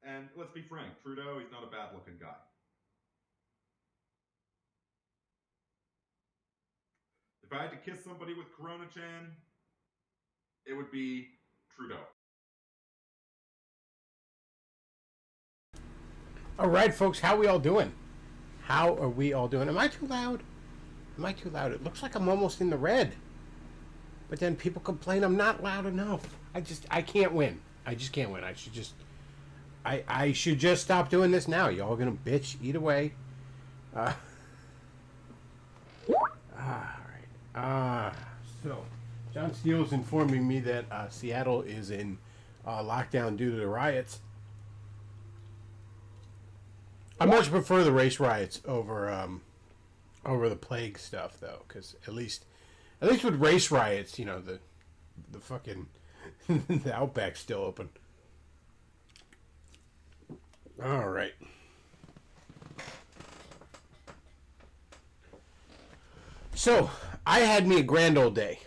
And let's be frank, Trudeau, he's not a bad looking guy. If I had to kiss somebody with Corona Chan, it would be Trudeau. All right, folks, how we all doing? How are we all doing? Am I too loud? Am I too loud? It looks like I'm almost in the red. But then people complain I'm not loud enough. I can't win. I just can't win. I should just stop doing this now. Y'all gonna bitch either way. All right. So, John Steele's informing me that Seattle is in lockdown due to the riots. I much prefer the race riots over the plague stuff, though, because at least with race riots, you know, the fucking the Outback's still open. All right. So I had me a grand old day.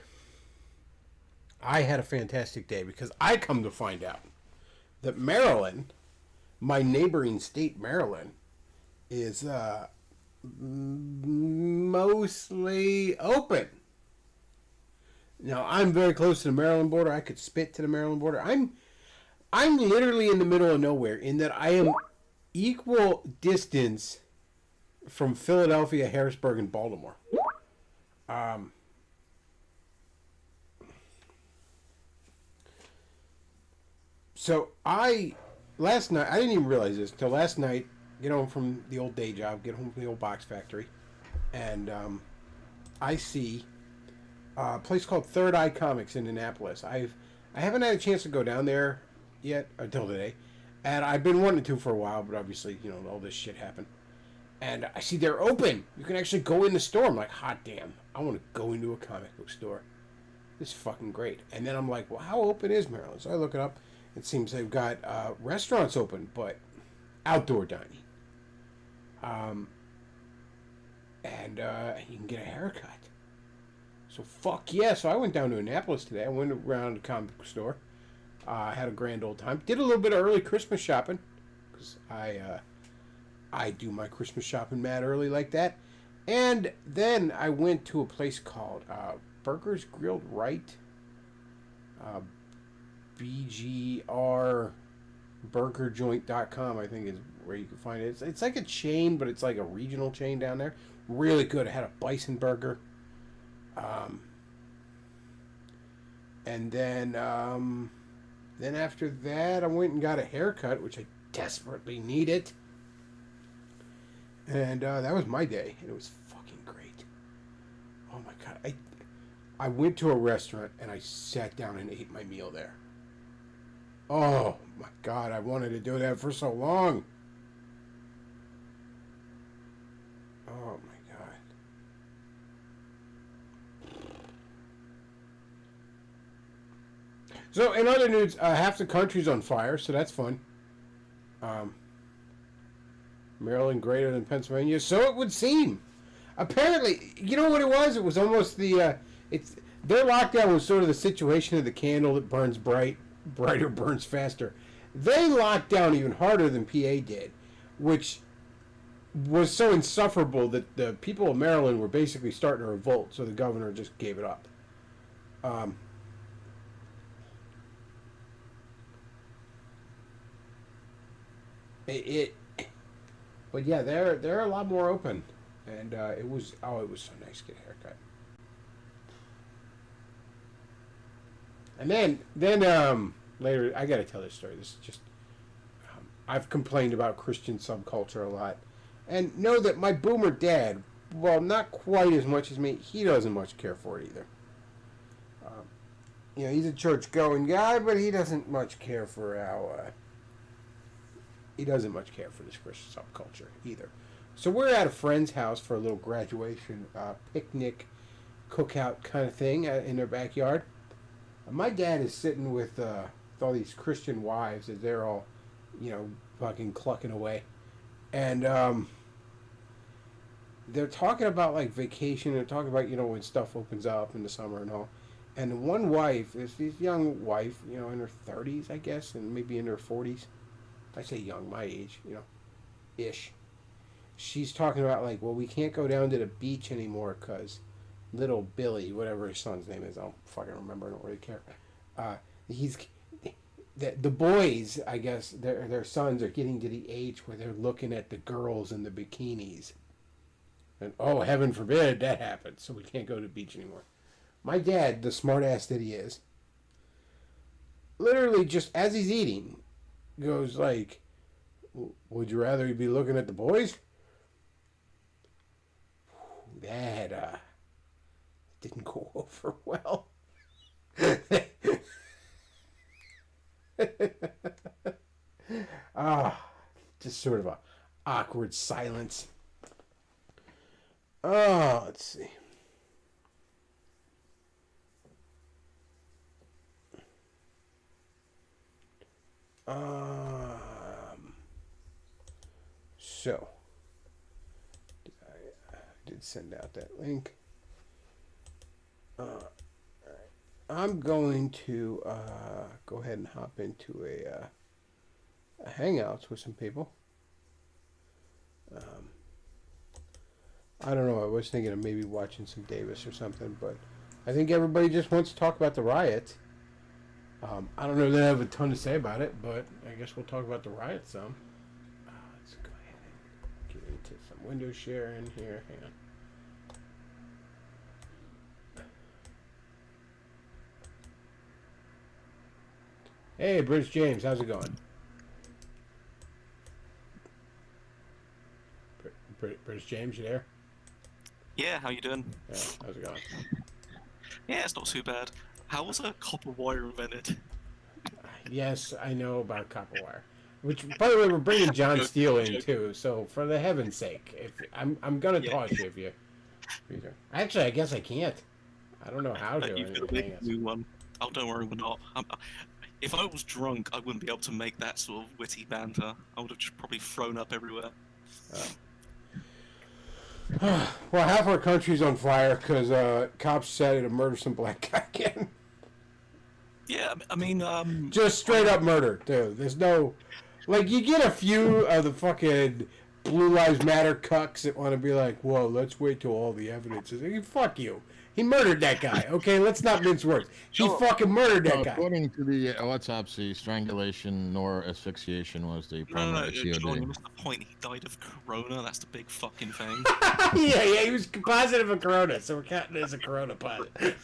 I had a fantastic day because I come to find out that Maryland, my neighboring state, Maryland, is mostly open. Now I'm very close to the Maryland border. I could spit to the Maryland border. I'm literally in the middle of nowhere in that I am equal distance from Philadelphia, Harrisburg, and Baltimore. So last night, I didn't even realize this till last night. Get home from the old day job, get home from the old box factory, and I see a place called Third Eye Comics in Annapolis. I haven't had a chance to go down there yet until today, and I've been wanting to for a while, but obviously, you know, all this shit happened. And I see they're open. You can actually go in the store. I'm like, hot damn, I want to go into a comic book store. This is fucking great. And then I'm like, well, how open is Maryland? So I look it up. It seems they've got restaurants open, but outdoor dining. And you can get a haircut. So fuck yeah. So I went down to Annapolis today. I went around the comic book store. Had a grand old time. Did a little bit of early Christmas shopping. Because I do my Christmas shopping mad early like that. And then I went to a place called Burgers Grilled Right. BGRburgerjoint.com, I think, is where you can find it. It's like a chain, but it's like a regional chain down there. Really good. I had a bison burger. And then after that, I went and got a haircut, which I desperately needed. And that was my day, and it was fucking great. Oh my god, I went to a restaurant and I sat down and ate my meal there. Oh my god, I wanted to do that for so long. Oh my god. So in other news, half the country's on fire, so that's fun. Maryland greater than Pennsylvania, so it would seem. Apparently, you know what it was? It was almost their lockdown was sort of the situation of the candle that burns brighter burns faster. They locked down even harder than PA did, which was so insufferable that the people of Maryland were basically starting to revolt, so the governor just gave it up. But yeah, they're a lot more open, and it was so nice to get a haircut. And then later, I gotta tell this story. This is just I've complained about Christian subculture a lot, and know that my boomer dad, well, not quite as much as me, he doesn't much care for it either. You know, he's a church-going guy, but he doesn't much care for he doesn't much care for this Christian subculture either. So we're at a friend's house for a little graduation picnic, cookout kind of thing in their backyard. And my dad is sitting with all these Christian wives as they're all, you know, fucking clucking away. And they're talking about, like, vacation. They're talking about, you know, when stuff opens up in the summer and all. And one wife, is this young wife, you know, in her 30s, I guess, and maybe in her 40s. I say young, my age, ish. She's talking about like, well, we can't go down to the beach anymore because little Billy, whatever his son's name is, I don't fucking remember. I don't really care. He's the boys, I guess, their sons are getting to the age where they're looking at the girls in the bikinis, and oh, heaven forbid that happens, so we can't go to the beach anymore. My dad, the smart ass that he is, literally just as he's eating, goes like, "Would you rather be looking at the boys?" That didn't go over well. Just sort of a awkward silence. Oh, let's see. So I did send out that link. I'm going to go ahead and hop into a Hangouts with some people. I don't know. I was thinking of maybe watching some Davis or something, but I think everybody just wants to talk about the riots. I don't know that I have a ton to say about it, but I guess we'll talk about the riots some. Let's go ahead and get into some window share in here. Hang on. Hey, British James, how's it going? British James, you there? Yeah, how you doing? Yeah, how's it going? Yeah, it's not too bad. How was a copper wire invented? Yes, I know about copper wire. Which, by the way, we're bringing John Steele in too. So, for the heaven's sake, if I'm gonna toss you if you. Actually, I guess I can't. I don't know how to. You've got to make a new one. Oh, don't worry, we're not. If I was drunk, I wouldn't be able to make that sort of witty banter. I would have just probably thrown up everywhere. Well, half our country's on fire because cops decided to murder some black guy again. Yeah, I mean, just straight up murder, too. There's no, like, you get a few of the fucking Blue Lives Matter cucks that want to be like, whoa, let's wait till all the evidence is. Like, fuck you. He murdered that guy. Okay, let's not mince words. He fucking murdered that guy. According to the autopsy, strangulation nor asphyxiation was the primary COD. John, what's the point? He died of corona. That's the big fucking thing. yeah, he was positive of corona, so we're counting it as a corona positive.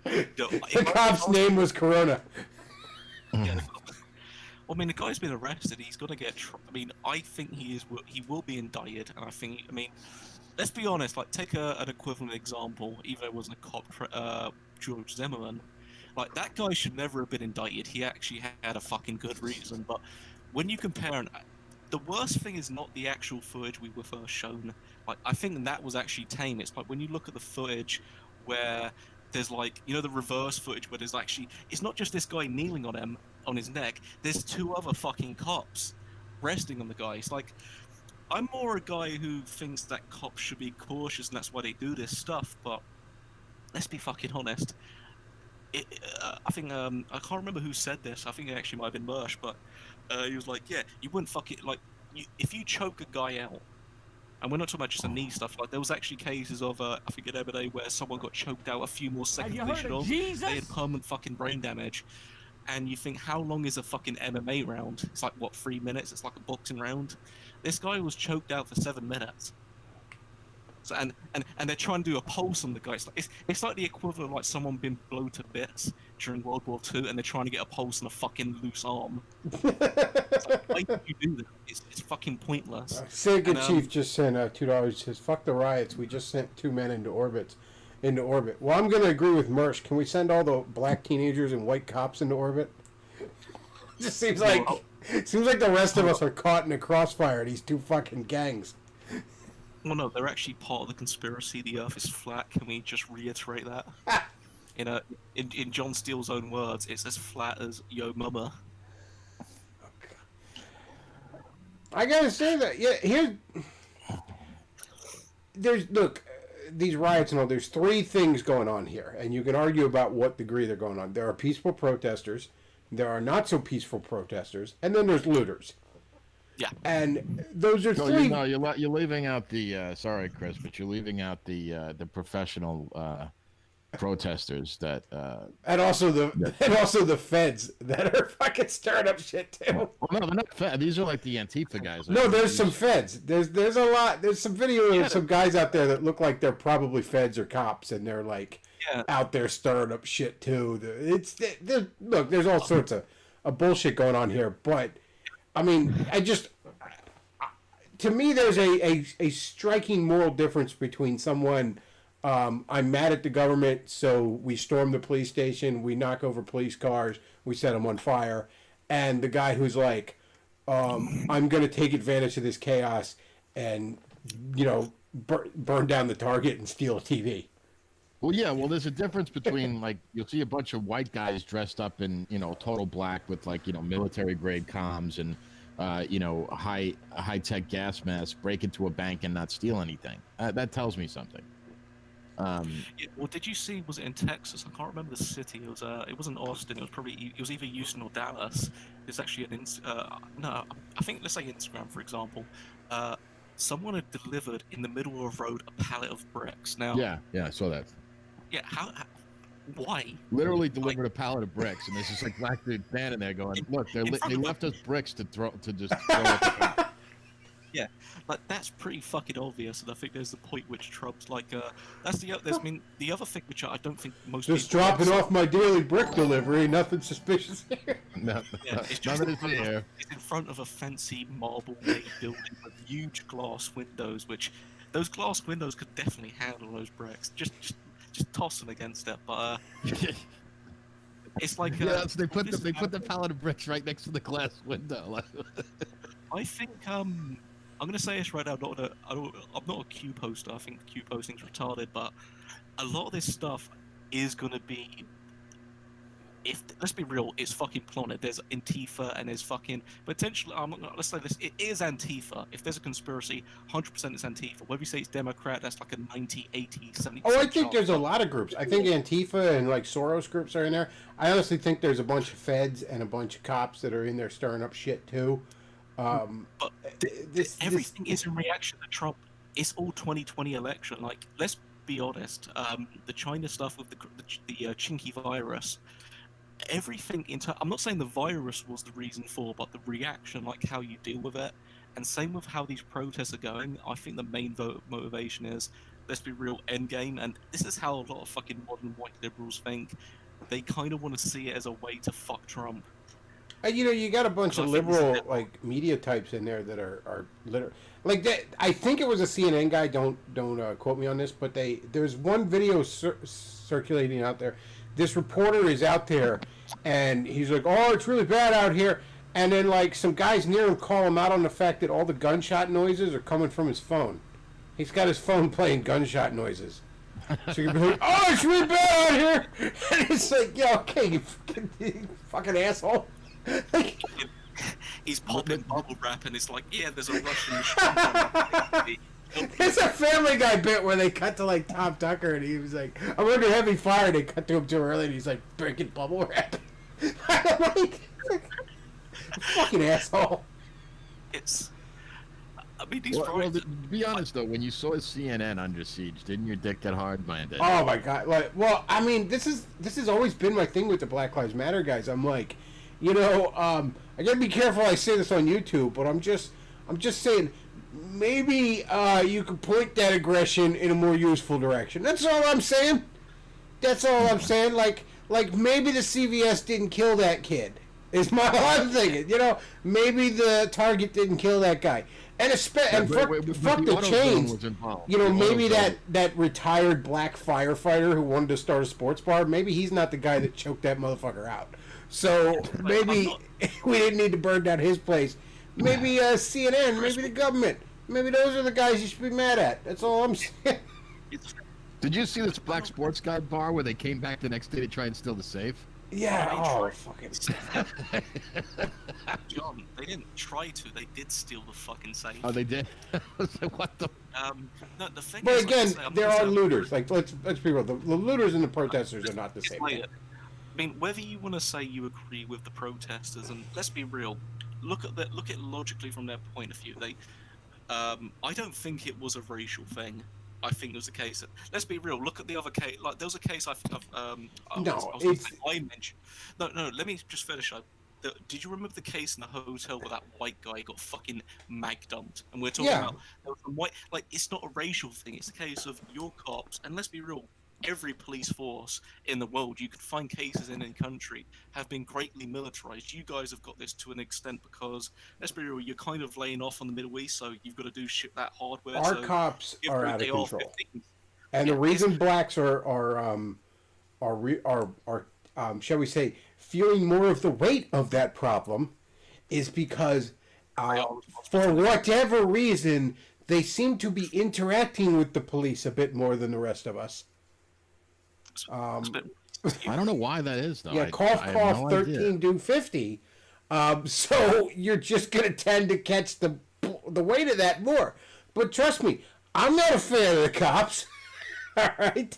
The cop's name was Corona. Yeah. Well, I mean, the guy's been arrested. He's got to get. I mean, I think he will be indicted, and I think. I mean, let's be honest. Like, take an equivalent example. Even though it wasn't a cop, George Zimmerman. Like, that guy should never have been indicted. He actually had a fucking good reason. But when you compare, the worst thing is not the actual footage we were first shown. Like, I think that was actually tame. It's like when you look at the footage where there's like, you know, the reverse footage where there's actually, it's not just this guy kneeling on him, on his neck, there's two other fucking cops resting on the guy. It's like, I'm more a guy who thinks that cops should be cautious and that's why they do this stuff, but let's be fucking honest. I think, I can't remember who said this, I think it actually might have been Mersh, but he was like, yeah, you wouldn't fucking, like, if you choke a guy out, and we're not talking about just the knee stuff. Like, there was actually cases of, I think at Ebony, where someone got choked out a few more seconds than they should have. They had permanent fucking brain damage. And you think, how long is a fucking MMA round? It's like, what, 3 minutes? It's like a boxing round. This guy was choked out for 7 minutes. So, and they're trying to do a pulse on the guy. It's like the equivalent of like someone being blown to bits during World War II, and they're trying to get a pulse on a fucking loose arm. It's like, why do you do that? It's fucking pointless. Sega Chief just sent $2. Says, "Fuck the riots. We just sent 2 men into orbit." Well, I'm going to agree with Mersh. Can we send all the black teenagers and white cops into orbit? It just seems like the rest of us are caught in a crossfire. These two fucking gangs. Well, no, they're actually part of the conspiracy. The Earth is flat. Can we just reiterate that? In John Steele's own words, it's as flat as Yo Mama. I gotta say that, yeah. These riots and all. There's 3 things going on here, and you can argue about what degree they're going on. There are peaceful protesters there are not so peaceful protesters, and then there's looters. Yeah. And those are No, three. you're leaving out the. Sorry, Chris, but you're leaving out the professional protesters that. And also the feds that are fucking stirring up shit too. Well, no, they're not fed. These are like the Antifa guys. No, there's some feds. There's a lot. There's some video of some guys out there that look like they're probably feds or cops, and they're like out there stirring up shit too. Look, there's all sorts of bullshit going on here, but I mean, to me, there's a striking moral difference between someone. I'm mad at the government, so we storm the police station, we knock over police cars, we set them on fire, and the guy who's like, I'm going to take advantage of this chaos and, burn down the Target and steal a TV. Well, yeah. Well, there's a difference between like you'll see a bunch of white guys dressed up in total black with like military grade comms and high tech gas masks break into a bank and not steal anything. That tells me something. Well, did you see? Was it in Texas? I can't remember the city. It wasn't Austin. It was either Houston or Dallas. It's actually I think let's say Instagram, for example. Someone had delivered in the middle of a road a pallet of bricks. Now, yeah, I saw that. Yeah, why? Literally delivered a pallet of bricks, and there's just like black dude standing there going, "Look, they left us bricks to just throw at the car." Yeah, like that's pretty fucking obvious, and I think there's the point which Trump's like, that's the other thing which I don't think most just people dropping off my daily brick delivery, nothing suspicious here. No, it's just nothing here. It's in front of a fancy marble-made building with huge glass windows, which those glass windows could definitely handle those bricks. Just toss them against it, but it's like they put the pallet of bricks right next to the glass window. I think I'm going to say this right now. I'm not a Q poster. I think Q posting's retarded, but a lot of this stuff is going to be. Let's be real, it's fucking plotted. There's Antifa and there's fucking potentially. Let's say this: it is Antifa. If there's a conspiracy, 100% it's Antifa. Whether you say it's Democrat, that's like a 90, 80, 70%. Oh, I think there's a lot of groups. I think Antifa and like Soros groups are in there. I honestly think there's a bunch of feds and a bunch of cops that are in there stirring up shit too. But everything is in reaction to Trump. It's all 2020 election. Like, let's be honest. The China stuff with the chinky virus. Everything I'm not saying the virus was the reason for, but the reaction, like how you deal with it, and same with how these protests are going. I think the main motivation is, let's be real, endgame, and this is how a lot of fucking modern white liberals think. They kind of want to see it as a way to fuck Trump. You got a bunch of liberal like media types in there that are literally like that. I think it was a CNN guy. Don't quote me on this, but there's one video circulating out there. This reporter is out there, and he's like, "Oh, it's really bad out here." And then like some guys near him call him out on the fact that all the gunshot noises are coming from his phone. He's got his phone playing gunshot noises. So you'd be like, "Oh, it's really bad out here," and it's like, "Yeah, okay, you fucking asshole." He's popping bubble wrap, and it's like, yeah, there's a Russian. There's a Family Guy bit where they cut to like Tom Tucker, and he was like, "I'm under heavy fire." And they cut to him too early, and he's like breaking bubble wrap. I'm like, fucking asshole. I mean, well, to be honest though, when you saw CNN under siege, didn't your dick get hard by it? Oh my god! Like, well, I mean, this has always been my thing with the Black Lives Matter guys. I'm like, I gotta be careful I say this on YouTube, but I'm just saying, maybe you could point that aggression in a more useful direction. That's all I'm saying. Like maybe the CVS didn't kill that kid. Is my all I'm thinking. Maybe the Target didn't kill that guy. And fuck the chains. Maybe that retired black firefighter who wanted to start a sports bar, maybe he's not the guy that choked that motherfucker out. So maybe we didn't need to burn down his place. Maybe CNN, maybe the government. Maybe those are the guys you should be mad at. That's all I'm saying. Did you see this black sports guy bar where they came back the next day to try and steal the safe? Yeah. Fucking. John, they didn't try to. They did steal the fucking safe. Oh, they did. I was like, what the? No, the thing. But is, again, like, there are looters. Like let's be real. The looters and the protesters are not the same thing. mean, whether you want to say you agree with the protesters, and let's be real, look at it logically from their point of view. I don't think it was a racial thing. I think it was a case. Let's be real. Look at the other case. Like there was a case I No, was gonna it's say I mentioned. No. Let me just finish. Did you remember the case in the hotel where that white guy got fucking mag dumped? And we're talking Yeah. about there was some white. Like it's not a racial thing. It's a case of your cops. And let's be real. Every police force in the world, you can find cases in country, have been greatly militarized. You guys have got this to an extent because, let's be real, you're kind of laying off on the Middle East, so you've got to do shit that hardware. our so cops give are them a out of day off control, if they- and Yeah, the reason blacks are shall we say feeling more of the weight of that problem is because for whatever reason they seem to be interacting with the police a bit more than the rest of us. it's a bit- I don't know why that is though. Yeah, cough, I have cough, no 13, idea. do 50. So you're just going to tend to catch the weight of that more. But trust me, I'm not a fan of the cops. All right?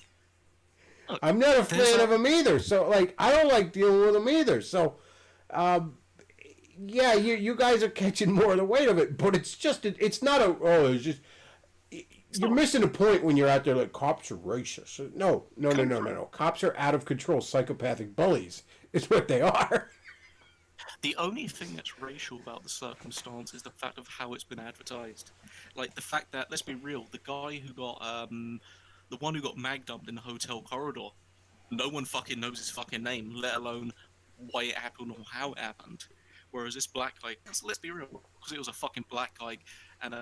I'm not a fan of them either. So, like, I don't like dealing with them either. So, yeah, you guys are catching more of the weight of it. But it's just, it's not it's just, you're missing a point when you're out there like cops are racist. No. Cops are out of control, psychopathic bullies. It's what they are. The only thing that's racial about the circumstance is the fact of how it's been advertised. Like the fact that, let's be real, the guy who got, the one who got mag dumped in the hotel corridor, no one fucking knows his fucking name, let alone why it happened or how it happened. Whereas this black guy, let's be real, because it was a fucking black guy, and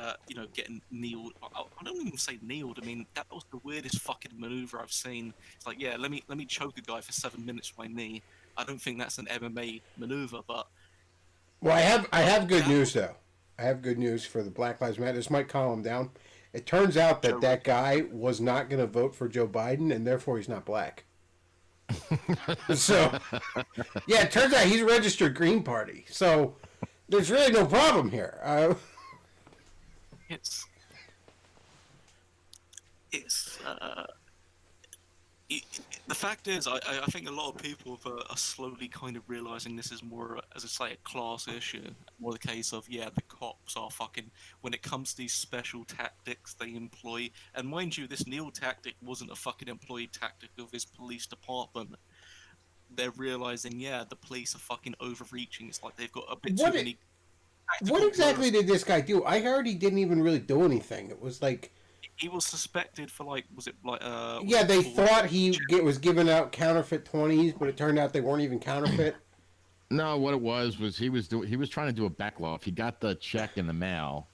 getting kneeled. I don't even say kneeled. I mean that was the weirdest fucking maneuver I've seen. It's like, yeah, let me choke a guy for 7 minutes with my knee. I don't think that's an MMA maneuver, but Well, I have good news though. I have good news for the Black Lives Matter. This might calm them down. It turns out that that guy was not going to vote for Joe Biden, and therefore he's not black. So, yeah, it turns out he's registered Green Party. So, there's really no problem here. it's the fact is, I think a lot of people are slowly kind of realizing this is more, as I say, a class issue. More the case of, yeah, the cops are fucking, when it comes to these special tactics they employ, and mind you, this Neil tactic wasn't a fucking employee tactic of his police department. They're realizing, yeah, the police are fucking overreaching. It's like they've got a bit too many. What exactly did this guy do? I heard he didn't even really do anything. It was like he was suspected for like, was it like yeah, they thought he was giving out counterfeit 20s, but it turned out they weren't even counterfeit. No, what it was he was trying to do a Bechtloff. He got the check in the mail,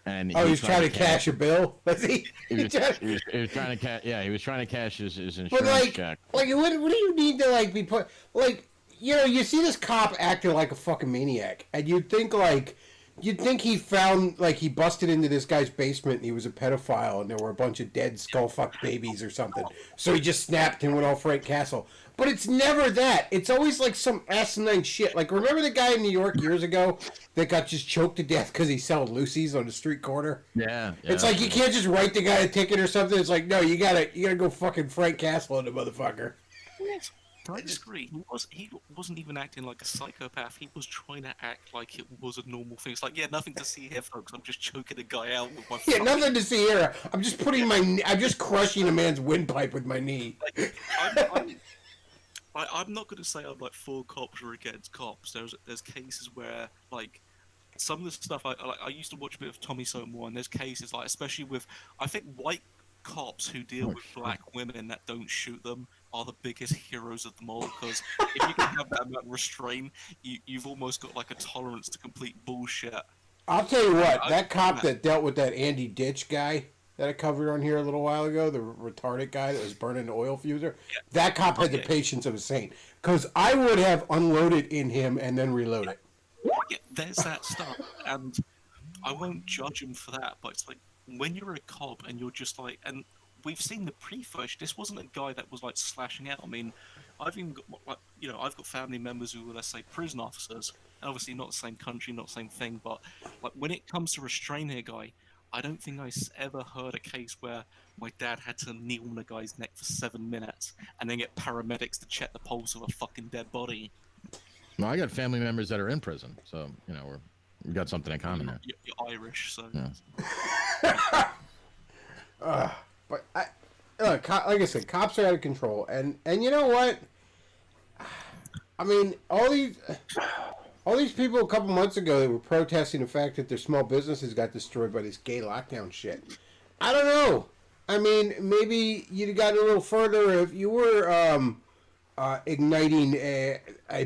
and he was trying to cash a bill. Was he? He was trying to cash. Yeah, he was trying to cash his insurance but check. Like, what do you need to like be put? Like, you see this cop acting like a fucking maniac, and you'd think he found, like, he busted into this guy's basement and he was a pedophile and there were a bunch of dead skull-fucked babies or something. So he just snapped and went all Frank Castle. But it's never that. It's always, like, some asinine shit. Like, remember the guy in New York years ago that got just choked to death because he sold Lucy's on the street corner? Yeah. It's like, you can't just write the guy a ticket or something. It's like, no, you gotta go fucking Frank Castle on the motherfucker. I disagree. He wasn't even acting like a psychopath. He was trying to act like it was a normal thing. It's like, yeah, nothing to see here, folks. I'm just choking a guy out with my. Yeah, nothing to see here. I'm just crushing a man's windpipe with my knee. I'm not going to say I'm like for cops or against cops. There's cases where like some of the stuff I used to watch a bit of Tommy Sotomayor, and there's cases like, especially with, I think, white cops who deal with black women that don't shoot them are the biggest heroes of them all, because if you can have that amount of restraint, you've almost got like a tolerance to complete bullshit. I'll tell you what, that cop that dealt with that Andy Ditch guy that I covered on here a little while ago, the retarded guy that was burning the oil fuser, that cop had the patience of a saint, because I would have unloaded in him and then reloaded. Yeah, there's that stuff, and I won't judge him for that, but it's like, when you're a cop and you're just like, and we've seen the pre-footage, this wasn't a guy that was like slashing out. I mean, I've even got, like, I've got family members who were, let's say, prison officers, and obviously not the same country, not the same thing, but like when it comes to restraining a guy, I don't think ever heard a case where my dad had to kneel on a guy's neck for 7 minutes and then get paramedics to check the pulse of a fucking dead body. Well, I got family members that are in prison, so we got something in common there. You're Irish, so. Yeah. But look, like I said, cops are out of control, and you know what? I mean, all these people a couple months ago that were protesting the fact that their small businesses got destroyed by this gay lockdown shit. I don't know. I mean, maybe you'd have gotten a little further if you were igniting a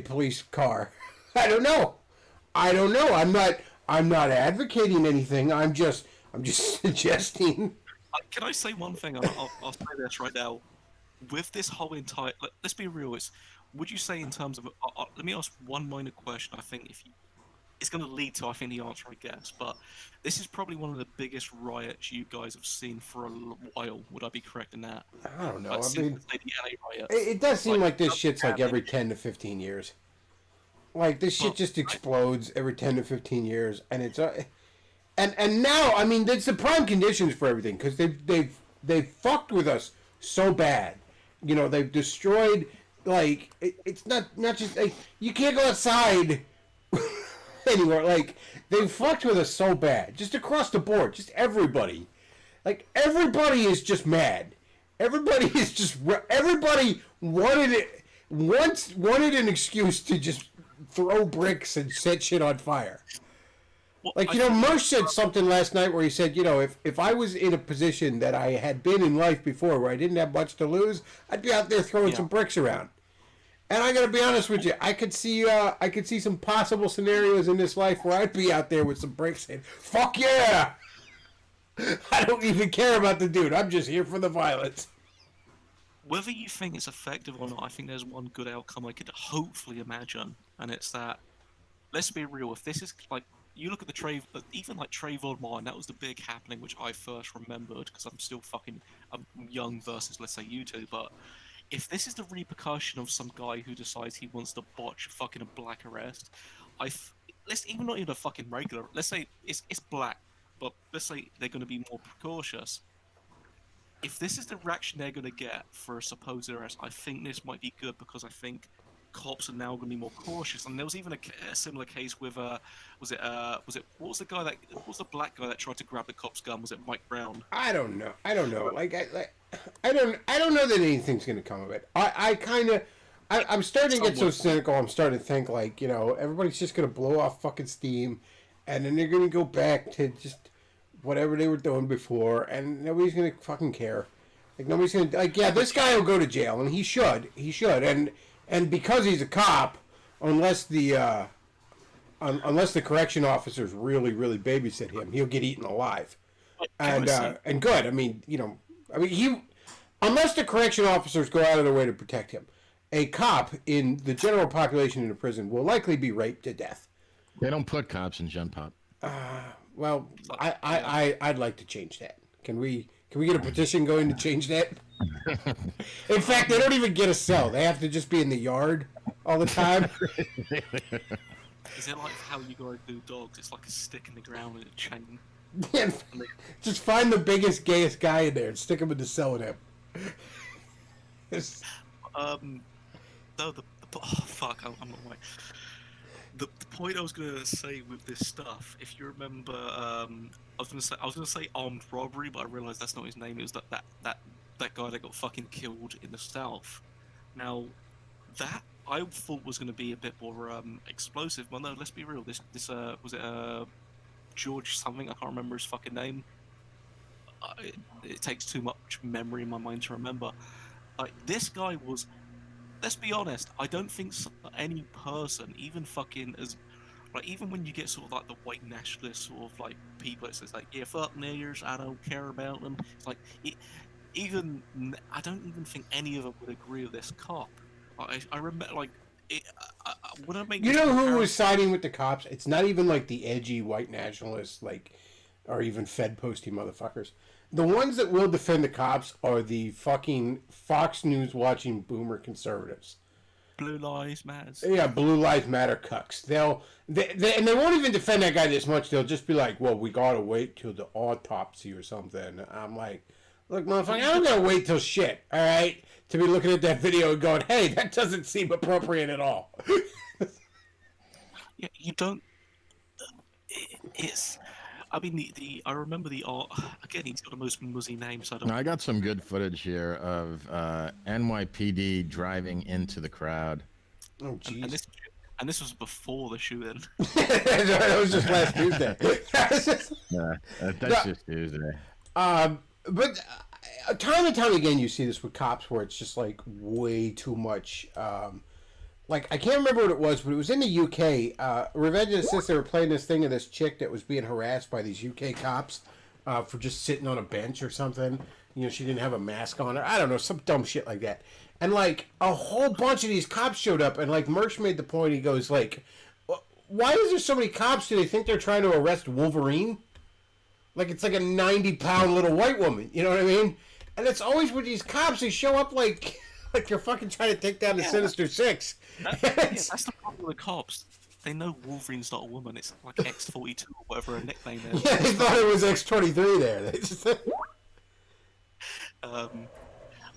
police car. I don't know. I'm not advocating anything. I'm just suggesting. Can I say one thing? I'll say this right now. With this whole entire, let's be real. Would you say in terms of? Let me ask one minor question. I think it's going to lead to the answer, I guess. But this is probably one of the biggest riots you guys have seen for a while. Would I be correct in that? I don't know. Like, I mean, the LA riots. it does seem like this shit's like every 10 to 15 years. Like this shit just explodes every 10 to 15 years, and it's and now I mean it's the prime conditions for everything because they've fucked with us so bad. You know, they've destroyed. Like it's not just like you can't go outside anymore. Like they fucked with us so bad, just across the board, just everybody. Like everybody is just mad. Everybody wanted an excuse to just throw bricks and set shit on fire. Well, Like Mersh said something last night where he said, if I was in a position that I had been in life before, where I didn't have much to lose, I'd be out there throwing some bricks around. And I gotta be honest with you, I could see some possible scenarios in this life where I'd be out there with some bricks saying, "Fuck yeah!" I don't even care about the dude. I'm just here for the violence. Whether you think it's effective or not, I think there's one good outcome I could hopefully imagine, and it's that. Let's be real. If this is like you look at even like Trayvon Martin, that was the big happening which I first remembered because I'm young versus let's say you two, but. If this is the repercussion of some guy who decides he wants to botch fucking a black arrest, let's even not even a fucking regular. Let's say it's black, but let's say they're going to be more precautious. If this is the reaction they're going to get for a supposed arrest, I think this might be good because I think cops are now going to be more cautious. And there was even a similar case with what was the black guy that tried to grab the cop's gun? Was it Mike Brown? I don't know. I don't know that anything's going to come of it. I'm starting to get so cynical. I'm starting to think like, everybody's just going to blow off fucking steam and then they're going to go back to just whatever they were doing before and nobody's going to fucking care. Like nobody's going to this guy will go to jail and he should. And because he's a cop, unless the correction officers really babysit him, he'll get eaten alive. And good. I mean, unless the correction officers go out of their way to protect him, a cop in the general population in a prison will likely be raped to death. They don't put cops in Gen Pop. Well, I'd like to change that. Can we get a petition going to change that? In fact, they don't even get a cell. They have to just be in the yard all the time. Is it like how you guys do dogs? It's like a stick in the ground and a chain. Yeah, just find the biggest, gayest guy in there and stick him in the cell with him. No, I'm not right. The point I was gonna say with this stuff, if you remember, I was gonna say armed robbery, but I realized that's not his name. It was that guy that got fucking killed in the South. Now, that I thought was gonna be a bit more explosive, but no, let's be real. This was it George something? I can't remember his fucking name. It takes too much memory in my mind to remember. Like this guy was. Let's be honest. I don't think any person, even fucking as, like, even when you get sort of like the white nationalist sort of like people, it's like, yeah, fuck niggers, I don't care about them. It's like, I don't even think any of them would agree with this cop. I remember like. When I make who was siding with the cops? It's not even like the edgy white nationalists, like, or even Fed posty motherfuckers. The ones that will defend the cops are the fucking Fox News watching boomer conservatives. Blue Lives Matters. Yeah, Blue Lives Matter cucks. And they won't even defend that guy this much. They'll just be like, well, we gotta wait till the autopsy or something. I'm like, look, motherfucker, I'm gonna wait till shit, all right, to be looking at that video and going, hey, that doesn't seem appropriate at all. Yeah, you don't. It's. I mean, I remember the art. Again, he's got the most muzzy name, so I don't. Now, I got some good footage here of NYPD driving into the crowd. Oh, jeez. And this was before the shooting. That was just last Tuesday. That's just Tuesday. But time and time again, you see this with cops where it's just like way too much. Like, I can't remember what it was, but it was in the UK. Revenge of the Sith, they were playing this thing of this chick that was being harassed by these UK cops for just sitting on a bench or something. You know, she didn't have a mask on her. I don't know, some dumb shit like that. And, like, a whole bunch of these cops showed up, and, like, Mersh made the point, he goes, like, why is there so many cops? Do they think they're trying to arrest Wolverine? Like, it's like a 90-pound little white woman, you know what I mean? And it's always with these cops, they show up like they're fucking trying to take down the Sinister Six. That's the problem with the cops. They know Wolverine's not a woman. It's like X-42 or whatever her nickname is. Yeah, they thought it was X-23 there. They just... Well,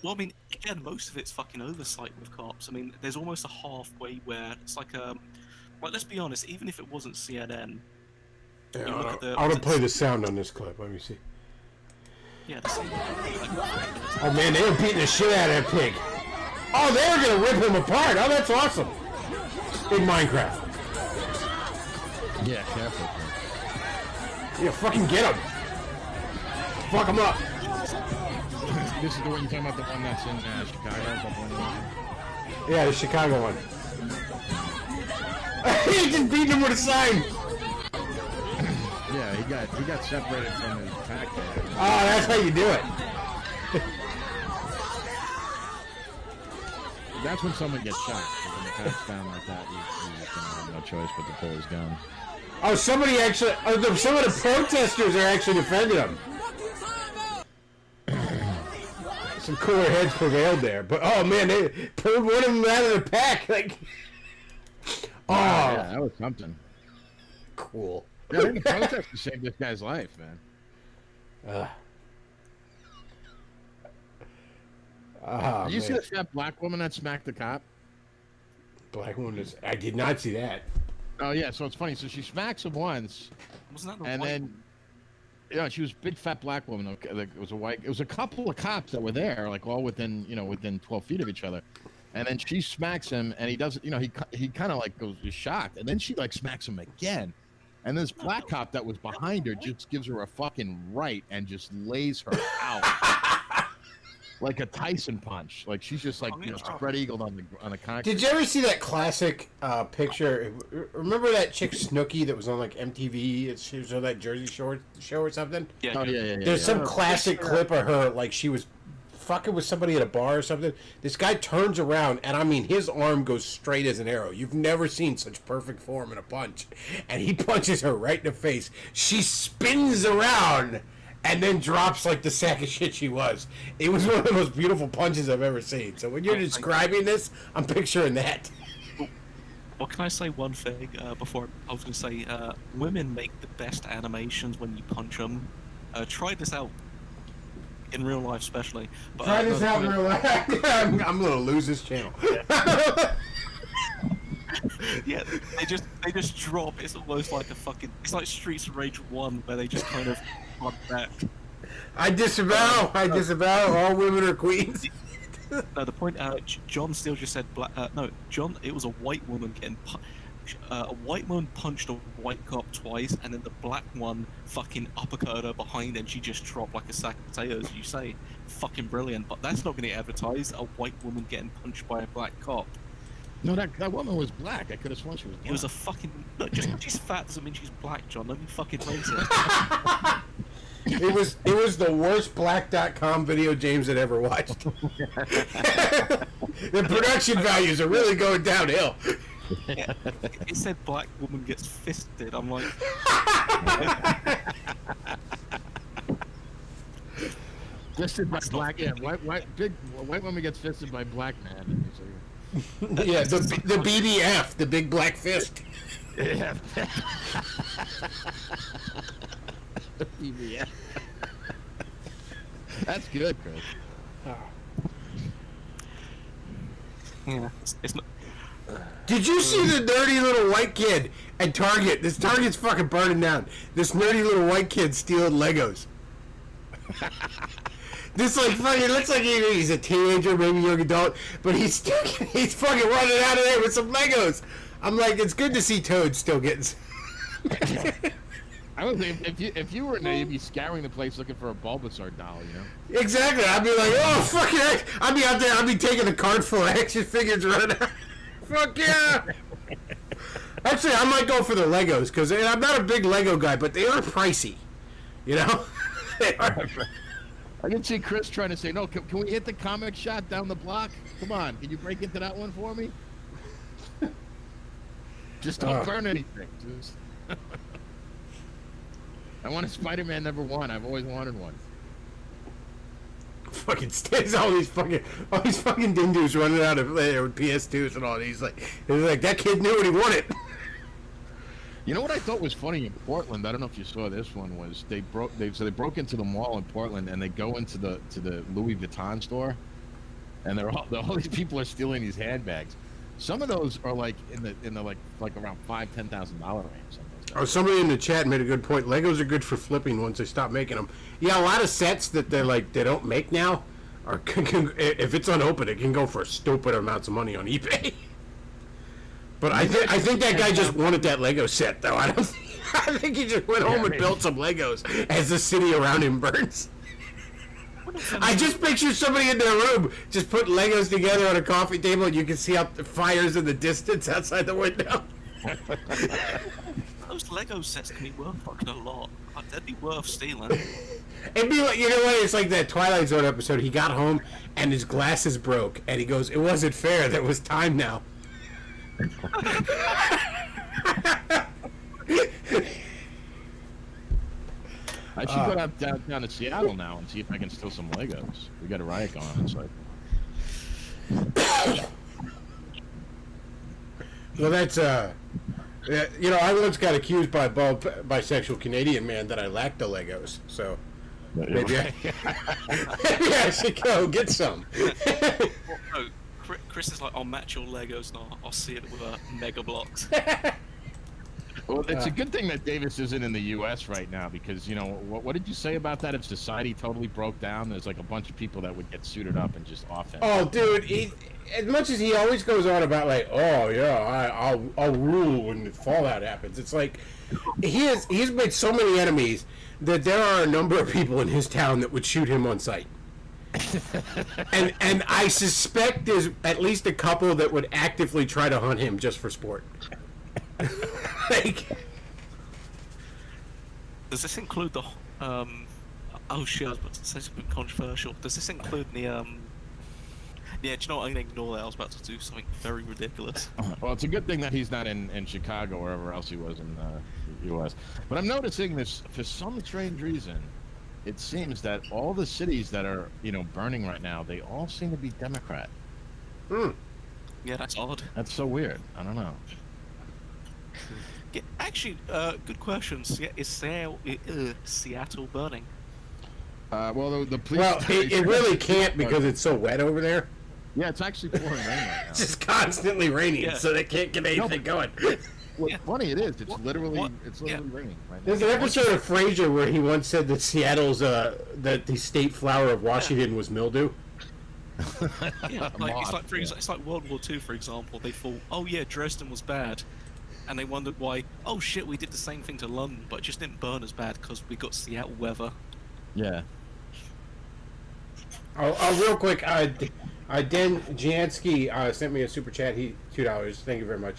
I mean, again, most of it's fucking oversight with cops. I mean, there's almost a halfway where it's like, let's be honest, even if it wasn't CNN... Yeah, I want to play the sound on this clip. Let me see. Yeah, oh man, they were beating the shit out of that pig. Oh, they were gonna rip him apart. Oh, that's awesome. In Minecraft. Yeah, careful. Yeah, fucking get him. Fuck him up. This is the one you're talking about, the one that's in Chicago. Yeah, the Chicago one. He just beating him with a sign. Yeah, he got separated from his pack there. Oh, that's how you do it. That's when someone gets shot. When the pack's down like that, he's just gonna have no choice but to pull his gun. Oh, some of the protesters are actually defending him. Some cooler heads prevailed there, but oh man, they pulled one of them out of the pack. Like, oh, yeah, that was something. Cool. Yeah, I think the protesters saved this guy's life, man. Did you see that black woman that smacked the cop? Black woman I did not see that. Oh yeah, so it's funny. So she smacks him once, Wasn't that the and white then woman? yeah, she was a big fat black woman. Okay, like, it was a white. It was a couple of cops that were there, like all within 12 feet of each other. And then she smacks him, and he doesn't. He kind of like goes shocked, and then she like smacks him again. And this black cop that was behind her just gives her a fucking right and just lays her out like a Tyson punch. Like she's just like spread eagled on the concrete. Did you ever see that classic picture? Remember that chick Snooki that was on like MTV? She was on that Jersey Shore show or something. Yeah, Oh yeah. There's some classic clip of her like she was fucking with somebody at a bar or something. This guy turns around and I mean his arm goes straight as an arrow. You've never seen such perfect form in a punch. And he punches her right in the face. She spins around and then drops like the sack of shit she was. It was one of the most beautiful punches I've ever seen. So when you're describing this, I'm picturing that. Well, can I say one thing before I was going to say, women make the best animations when you punch them. Try this out. In real life, especially. But, Try this out in real life. I'm gonna lose this channel. Yeah, they just drop. It's almost like it's like Streets of Rage 1, where they just kind of run back. I disavow all women are queens. No, the point. John Steele just said black. No, John. It was a white woman getting. A white woman punched a white cop twice, and then the black one fucking uppercut her behind, and she just dropped like a sack of potatoes. You say, fucking brilliant, but that's not going to get advertised. A white woman getting punched by a black cop. No, that woman was black. I could have sworn she was black. It was a fucking. No, just she's fat doesn't mean she's black, John. Let me fucking racist. It was the worst black.com video James had ever watched. The production values are really going downhill. Yeah, it said black woman gets fisted. I'm like, fisted by black. Yeah, white woman gets fisted by black man. Yeah, the BBF, the big black fist. Yeah. Yeah. That's good, Chris. Yeah, it's not. Did you see the nerdy little white kid at Target? This Target's fucking burning down. This nerdy little white kid stealing Legos. This like fucking looks like he's a teenager, maybe young adult, but he's fucking running out of there with some Legos. I'm like, it's good to see Toad still getting. I would say if you were in there, you'd be scouring the place looking for a Bulbasaur doll, you know? Exactly. I'd be like, oh fucking heck. I'd be out there. I'd be taking a cart full of action figures running out. Fuck yeah. Actually, I might go for the Legos because I'm not a big Lego guy, but they are pricey. You know. They are. I can see Chris trying to say, no, can we hit the comic shop down the block? Come on, can you break into that one for me? Just don't burn anything. Just I want a Spider-Man #1. I've always wanted one. Fucking stays all these fucking dingoes running out of there with PS2s and all. He's like that kid knew what he wanted. You know what I thought was funny in Portland? I don't know if you saw this one. Was they broke into the mall in Portland and they go into the Louis Vuitton store, and all these people are stealing these handbags. Some of those are like in the like around $5,000-$10,000 range. Oh, somebody in the chat made a good point. Legos are good for flipping once they stop making them. Yeah, a lot of sets that they don't make now are if it's unopened, it can go for stupid amounts of money on eBay. But I think that guy just wanted that Lego set, though. I think he just went home and built some Legos as the city around him burns. I just picture somebody in their room just putting Legos together on a coffee table, and you can see out the fires in the distance outside the window. Those Lego sets can be worth fucking a lot. Like, they'd be worth stealing. It'd be like, you know what? It's like that Twilight Zone episode. He got home and his glasses broke, and he goes, "It wasn't fair. There was time now." I should go down to Seattle now and see if I can steal some Legos. We got a riot going on inside. Well, that's you know, I once got accused by a bisexual Canadian man that I lacked the Legos, so maybe I should go get some. No, Chris is like, I'll match your Legos and I'll see it with a Mega Bloks. Well, it's a good thing that Davis isn't in the U.S. right now because, you know, what did you say about that? If society totally broke down, there's like a bunch of people that would get suited up and just off him. Oh, dude, as much as he always goes on about like, oh yeah, I'll rule when Fallout happens. It's like he's made so many enemies that there are a number of people in his town that would shoot him on sight. and I suspect there's at least a couple that would actively try to hunt him just for sport. Like, does this include the oh shit, I was about to say something controversial. Does this include the yeah, do you know what, I'm gonna ignore that. I was about to do something very ridiculous. Well, it's a good thing that he's not in Chicago or wherever else he was in the U.S. But I'm noticing this for some strange reason. It seems that all the cities that are, you know, burning right now, they all seem to be Democrat. Yeah, that's odd. That's so weird. I don't know. Yeah, actually, good question. Is Seattle burning? Well, the police. well, it really can't because it's so wet over there. Yeah, it's actually pouring rain right now. It's just constantly raining, Yeah. so they can't get anything going. What's funny, it is. It's literally What? raining right now. There's an episode of Frasier where he once said that Seattle's that the state flower of Washington was mildew. Yeah, like it's like World War II, for example. They thought, oh yeah, Dresden was bad, and they wondered why. Oh shit, we did the same thing to London, but it just didn't burn as bad because we got Seattle weather. Yeah. Oh, real quick, Dan Jansky sent me a super chat. He $2. Thank you very much.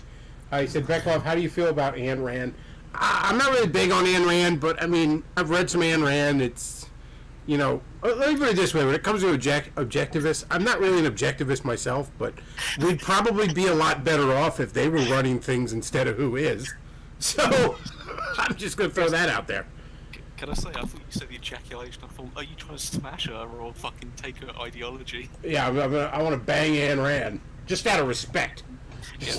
He said, Bechtloff, how do you feel about Ayn Rand? I'm not really big on Ayn Rand, but I mean, I've read some Ayn Rand. It's, you know, let me put it this way: when it comes to objectivists, I'm not really an objectivist myself, but we'd probably be a lot better off if they were running things instead of who is. So I'm just gonna throw that out there. Can I say, I thought you said the ejaculation. I thought, are you trying to smash her or fucking take her ideology? Yeah, I want to bang Ayn Rand. just out of respect. Yeah,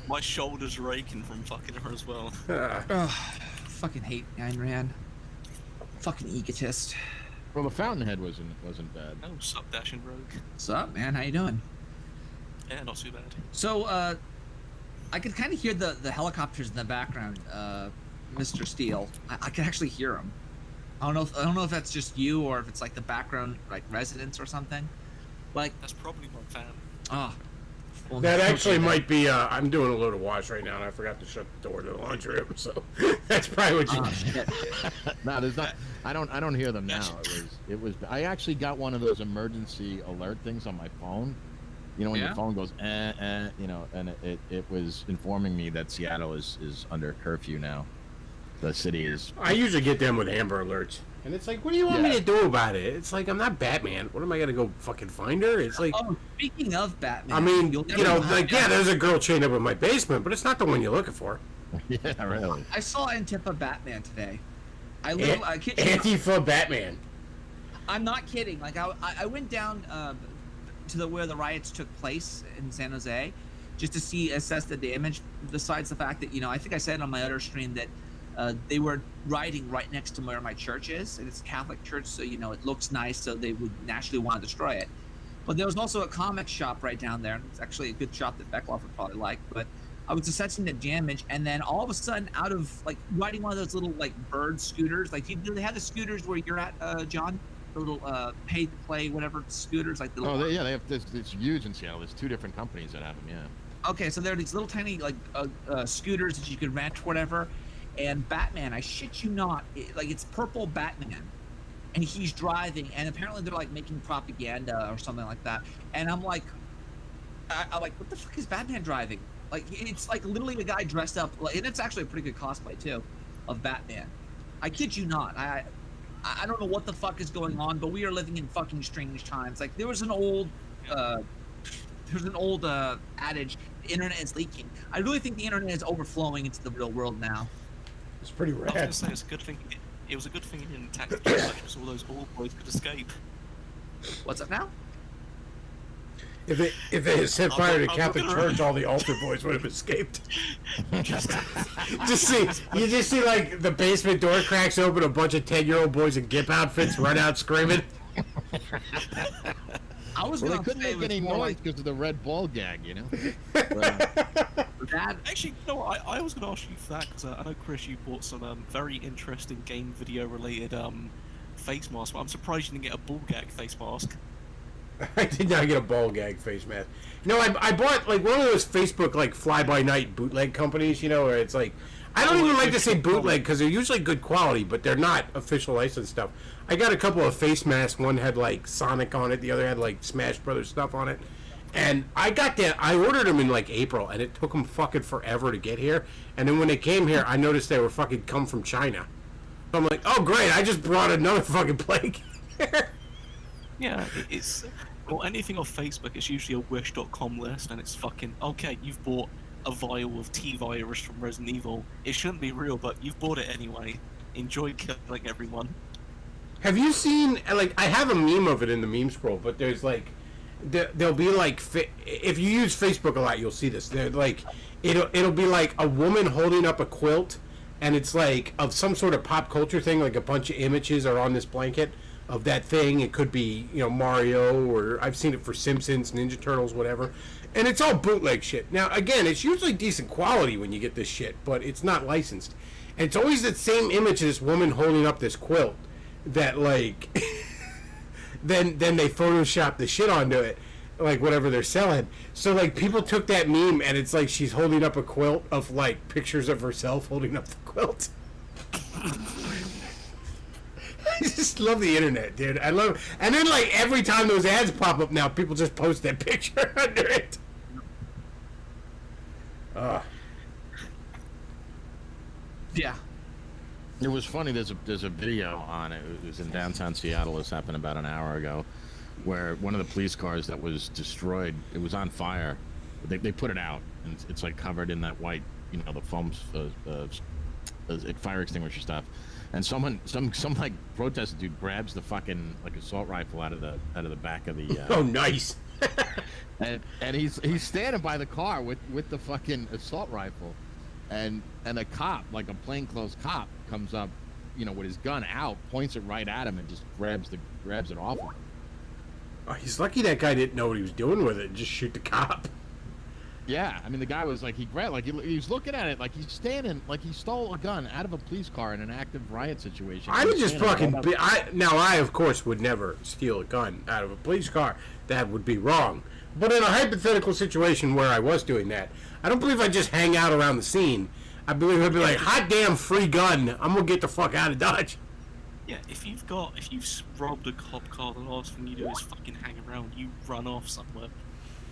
my shoulders are aching from fucking her as well. Ugh, fucking hate Ayn Rand. Fucking egotist. Well, the Fountainhead wasn't bad. Oh, sup, Dashing Rogue. What's up, man? How you doing? Yeah, not too bad. So, I could kind of hear the helicopters in the background, Mr. Steele. I can actually hear them. I don't know if that's just you or if it's like the background, like residents or something. Like, That's probably my fan. oh. Well, That no, actually okay, might be. I'm doing a load of wash right now, and I forgot to shut the door to the laundry room. So that's probably what you. Oh, shit. No, there's not. I don't hear them now. It was. I actually got one of those emergency alert things on my phone. You know, when Yeah? your phone goes, you know, and it was informing me that Seattle is under curfew now. The city is. I usually get them with Amber Alerts, and it's like, what do you want me Yeah. to do about it? It's like I'm not Batman. What am I gonna go fucking find her? It's like, Oh, speaking of Batman, I mean, you'll you know, never- like yeah, there's a girl chained up in my basement, but it's not the one you're looking for. Yeah, really. I saw Antifa Batman today. I kid you not. Antifa Batman. I'm not kidding. Like I went down to where the riots took place in San Jose, just to assess the damage. Besides the fact that I think I said on my other stream that they were rioting right next to where my church is, and it's a Catholic church, so it looks nice, so they would naturally want to destroy it. But there was also a comic shop right down there. It's actually a good shop that Bechtloff would probably like. But I was assessing the damage, and then all of a sudden, out of like riding one of those little like bird scooters, like they have the scooters where you're at, John, the little pay to play whatever scooters, like the little. Oh, they have this. It's huge in Seattle. There's 2 different companies that have them. Yeah. Okay, so there are these little tiny like scooters that you could rent, or whatever. And Batman, I shit you not, it's purple Batman, and he's driving, and apparently they're like making propaganda or something like that. And I'm like, I'm like, what the fuck is Batman driving? Like, it's like literally a guy dressed up, and it's actually a pretty good cosplay too, of Batman. I kid you not. I don't know what the fuck is going on, but we are living in fucking strange times. Like there was an old adage, the internet is leaking. I really think the internet is overflowing into the real world now. It's pretty I was rad. gonna say it's a good thing. It was a good thing he didn't attack the church, so all those old boys could escape. What's up now? If they had set fire to I'm Catholic looking Church, all the altar boys would have escaped. You just see like the basement door cracks open, a bunch of 10-year-old boys in gimp outfits run out screaming. I was Well, they gonna couldn't say make it was any more noise like because of the red ball gag, you know. that. Actually, no, I was going to ask you for that because I know, Chris, you bought some very interesting game video related face mask, but I'm surprised you didn't get a ball gag face mask. I did not get a ball gag face mask. No, I bought like one of those Facebook like fly-by-night bootleg companies, where it's like, I don't even like to say bootleg because they're usually good quality, but they're not official licensed stuff. I got a couple of face masks. One had like Sonic on it, the other had like Smash Brothers stuff on it. And I ordered them in like April, and it took them fucking forever to get here. And then when they came here, I noticed they were fucking come from China. So I'm like, oh great, I just brought another fucking plague. Yeah, it's well, anything off Facebook, it's usually a wish.com list, and it's fucking okay. You've bought a vial of T-virus from Resident Evil. It shouldn't be real, but you've bought it anyway. Enjoy killing everyone. Have you seen, like, I have a meme of it in the meme scroll, but there's like, there'll be like, if you use Facebook a lot, you'll see this. They're like, it'll be like a woman holding up a quilt, and it's like of some sort of pop culture thing, like a bunch of images are on this blanket of that thing. It could be, Mario, or I've seen it for Simpsons, Ninja Turtles, whatever. And it's all bootleg shit. Now, again, it's usually decent quality when you get this shit, but it's not licensed. And it's always that same image of this woman holding up this quilt that, like, then they Photoshop the shit onto it, like, whatever they're selling. So, like, people took that meme, and it's like she's holding up a quilt of, like, pictures of herself holding up the quilt. I just love the internet, dude. I love it. And then, like, every time those ads pop up now, people just post that picture under it. Yeah. It was funny. There's a video on it. It was in downtown Seattle. This happened about an hour ago, where one of the police cars that was destroyed. It was on fire. They put it out, and it's like covered in that white, the foam, fire extinguisher stuff. And some like protest dude grabs the fucking like assault rifle out of the back of the. Oh, nice. and he's standing by the car with the fucking assault rifle, and a cop, like a plainclothes cop, comes up, with his gun out, points it right at him, and just grabs it off him. Oh, he's lucky that guy didn't know what he was doing with it and just shoot the cop. Yeah, I mean, the guy was like, he was looking at it like he's standing, like he stole a gun out of a police car in an active riot situation. I would just fucking I of course would never steal a gun out of a police car. That would be wrong. But in a hypothetical situation where I was doing that, I don't believe I'd just hang out around the scene. I believe I'd be like, hot damn, free gun. I'm gonna get the fuck out of Dodge. Yeah, if you've robbed a cop car, the last thing you do is fucking hang around. You run off somewhere.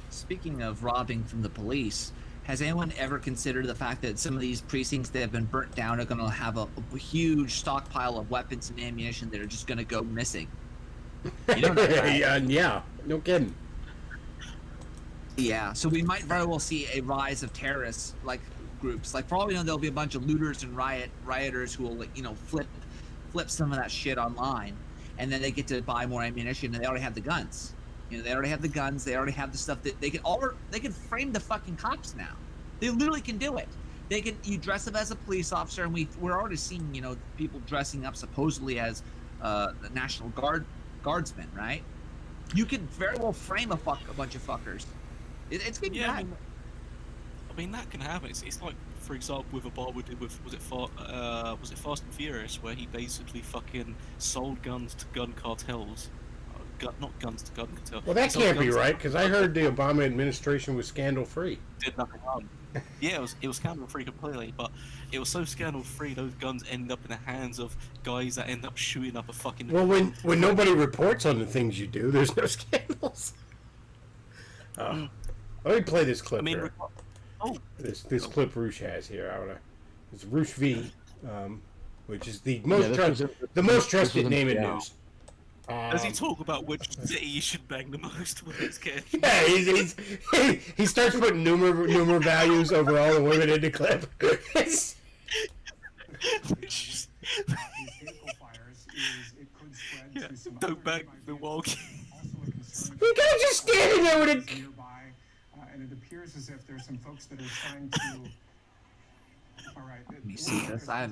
Speaking of robbing from the police, has anyone ever considered the fact that some of these precincts that have been burnt down are going to have a huge stockpile of weapons and ammunition that are just going to go missing? You don't know that. Yeah, no kidding. Yeah, so we might very well see a rise of terrorists groups. Like, for all we know, there'll be a bunch of looters and rioters who will flip some of that shit online, and then they get to buy more ammunition, and they already have the guns. They already have the guns. They already have the stuff that they can frame the fucking cops now. They literally can do it. You dress up as a police officer, and we're already seeing people dressing up supposedly as the National Guardsmen, right? You could very well frame a bunch of fuckers. It's getting bad. I mean that can happen. It's like, for example, with a Barber did with was it Fast and Furious, where he basically fucking sold guns to gun cartels. Not guns to gun cartels. Well, that can't be right, because I heard the Obama administration was scandal-free. Did nothing wrong. Yeah, it was scandal-free completely, but it was so scandal-free, those guns end up in the hands of guys that end up shooting up a fucking... Well, when nobody reports on the things you do, there's no scandals. Let me play this clip here. This clip Roosh has here. It's Roosh V, which is the most trusted name in news. Does he talk about which city you should bang the most with his kid? Yeah, he starts putting numer values over all the women in the clip. Yeah, don't bang Milwaukee. You guys just standing there with a... And it appears as if there's some folks that are trying to... All right. You see this? I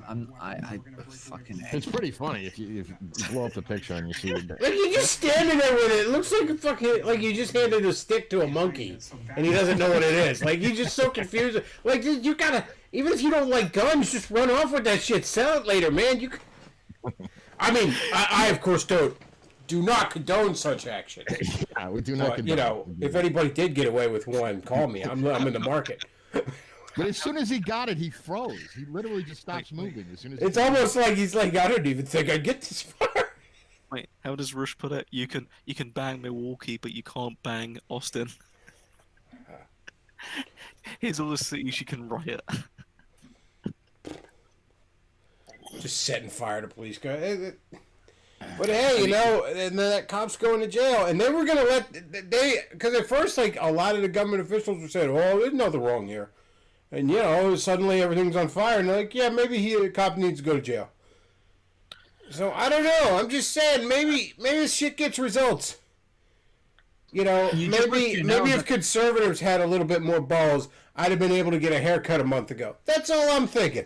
fucking... It's pretty funny if you blow up the picture and you see it. Like, you're just standing there with it. It looks like a fucking... Like you just handed a stick to a monkey, and he doesn't know what it is. Like, you're just so confused. Like, you gotta... Even if you don't like guns, just run off with that shit. Sell it later, man. I mean, I of course do not condone such action. Yeah, we do not condone. If anybody did get away with one, call me. I'm in the market. But as soon as he got it, he froze. He literally just stops moving as soon as. It's almost like he's like, I don't even think I'd get this far. Wait, how does Rush put it? You can bang Milwaukee, but you can't bang Austin. Here's all the cities you can riot. Just setting fire to police cars. But hey, and then that cop's going to jail, and they were gonna because at first, like, a lot of the government officials were saying, "Oh, there's nothing wrong here," and suddenly everything's on fire, and they're like, "Yeah, maybe the cop needs to go to jail." So I don't know. I'm just saying, maybe this shit gets results. Maybe if conservatives had a little bit more balls, I'd have been able to get a haircut a month ago. That's all I'm thinking.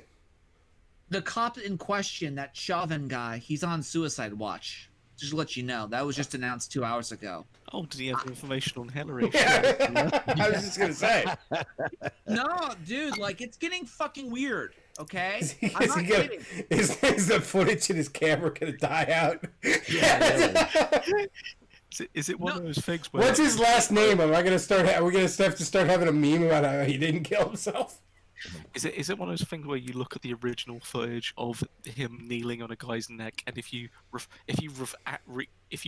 The cop in question, that Chauvin guy, he's on suicide watch. Just to let you know. That was just announced 2 hours ago. Oh, did he have information on Hillary? I was just going to say. No, dude, it's getting fucking weird, okay? I'm not kidding. Is the footage in his camera going to die out? Yeah, Is it one of those things where... What's his last name? Are we going to have to start having a meme about how he didn't kill himself? Is it one of those things where you look at the original footage of him kneeling on a guy's neck, and if you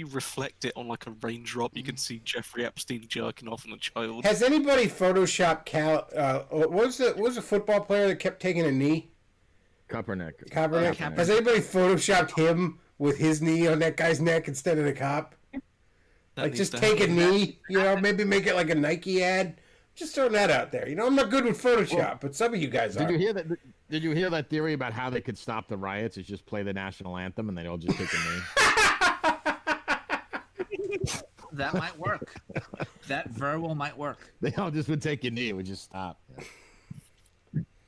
reflect it on like a raindrop, you can see Jeffrey Epstein jerking off on a child? Has anybody photoshopped what was the football player that kept taking a knee? Kaepernick. Has anybody photoshopped him with his knee on that guy's neck instead of the cop? Just take a knee, maybe make it like a Nike ad. Just throwing that out there. I'm not good with Photoshop, but some of you guys are. Did you hear that theory about how they could stop the riots? Is just play the national anthem and they'd all just take a knee. That might work. That very well might work. They all just would take a knee. It would just stop.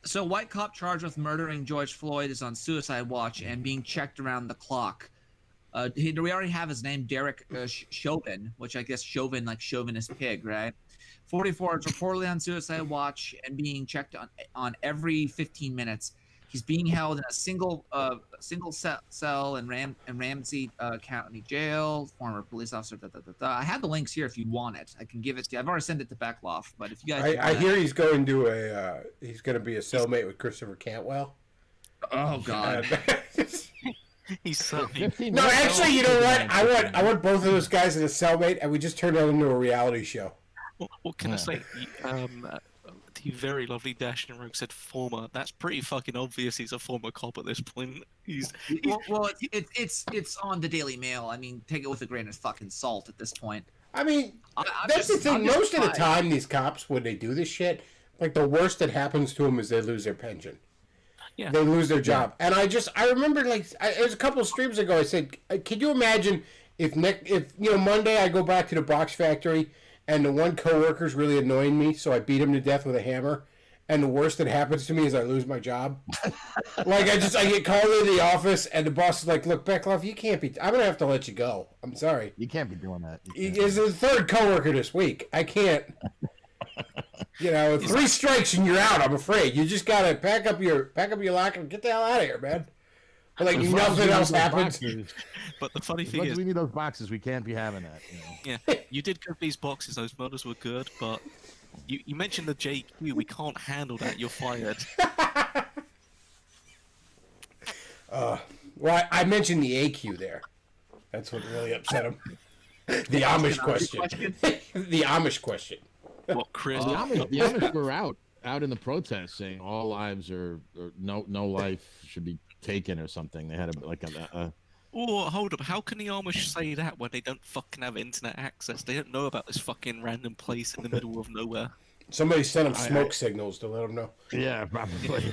So, white cop charged with murdering George Floyd is on suicide watch and being checked around the clock. We already have his name, Derek Chauvin, which I guess Chauvin, like chauvinist pig, right? 44 is reportedly on suicide watch and being checked on every 15 minutes. He's being held in a single cell in Ramsey County Jail. Former police officer. I have the links here if you want it. I can give it to you. I've already sent it to Bechtloff, but if you guys, I hear he's going to he's going to be a cellmate with Christopher Cantwell. Oh God. He's so. No, actually, you know what? I want both of those guys in a cellmate, and we just turn it into a reality show. What can I say? The very lovely Dashing Rogue said former. That's pretty fucking obvious. He's a former cop at this point. He's well, it's on the Daily Mail. I mean, take it with a grain of fucking salt at this point. I mean, that's the thing. Most of the time, these cops, when they do this shit, like the worst that happens to them is they lose their pension. Yeah. They lose their job. And I remember, like, it was a couple of streams ago, I said, can you imagine if Monday I go back to the box factory and the one coworker's really annoying me, so I beat him to death with a hammer, and the worst that happens to me is I lose my job? Like, I get called into the office, and the boss is like, look, Bechtloff, you can't be, I'm going to have to let you go. I'm sorry. You can't be doing that. He's the third coworker this week. I can't. 3 strikes and you're out. I'm afraid you just gotta pack up your locker and get the hell out of here, man. But like nothing else happens. But the funny thing is, we need those boxes. We can't be having that. Yeah, you did give these boxes. Those murders were good, but you mentioned the JQ. We can't handle that. You're fired. Well, I mentioned the AQ there. That's what really upset him. The Amish question. The Amish question. What, Chris? The Amish were out in the protest saying all lives or no life should be taken or something. They had a Oh, hold up. How can the Amish say that when they don't fucking have internet access? They don't know about this fucking random place in the middle of nowhere. Somebody sent them smoke signals to let them know. Yeah, probably.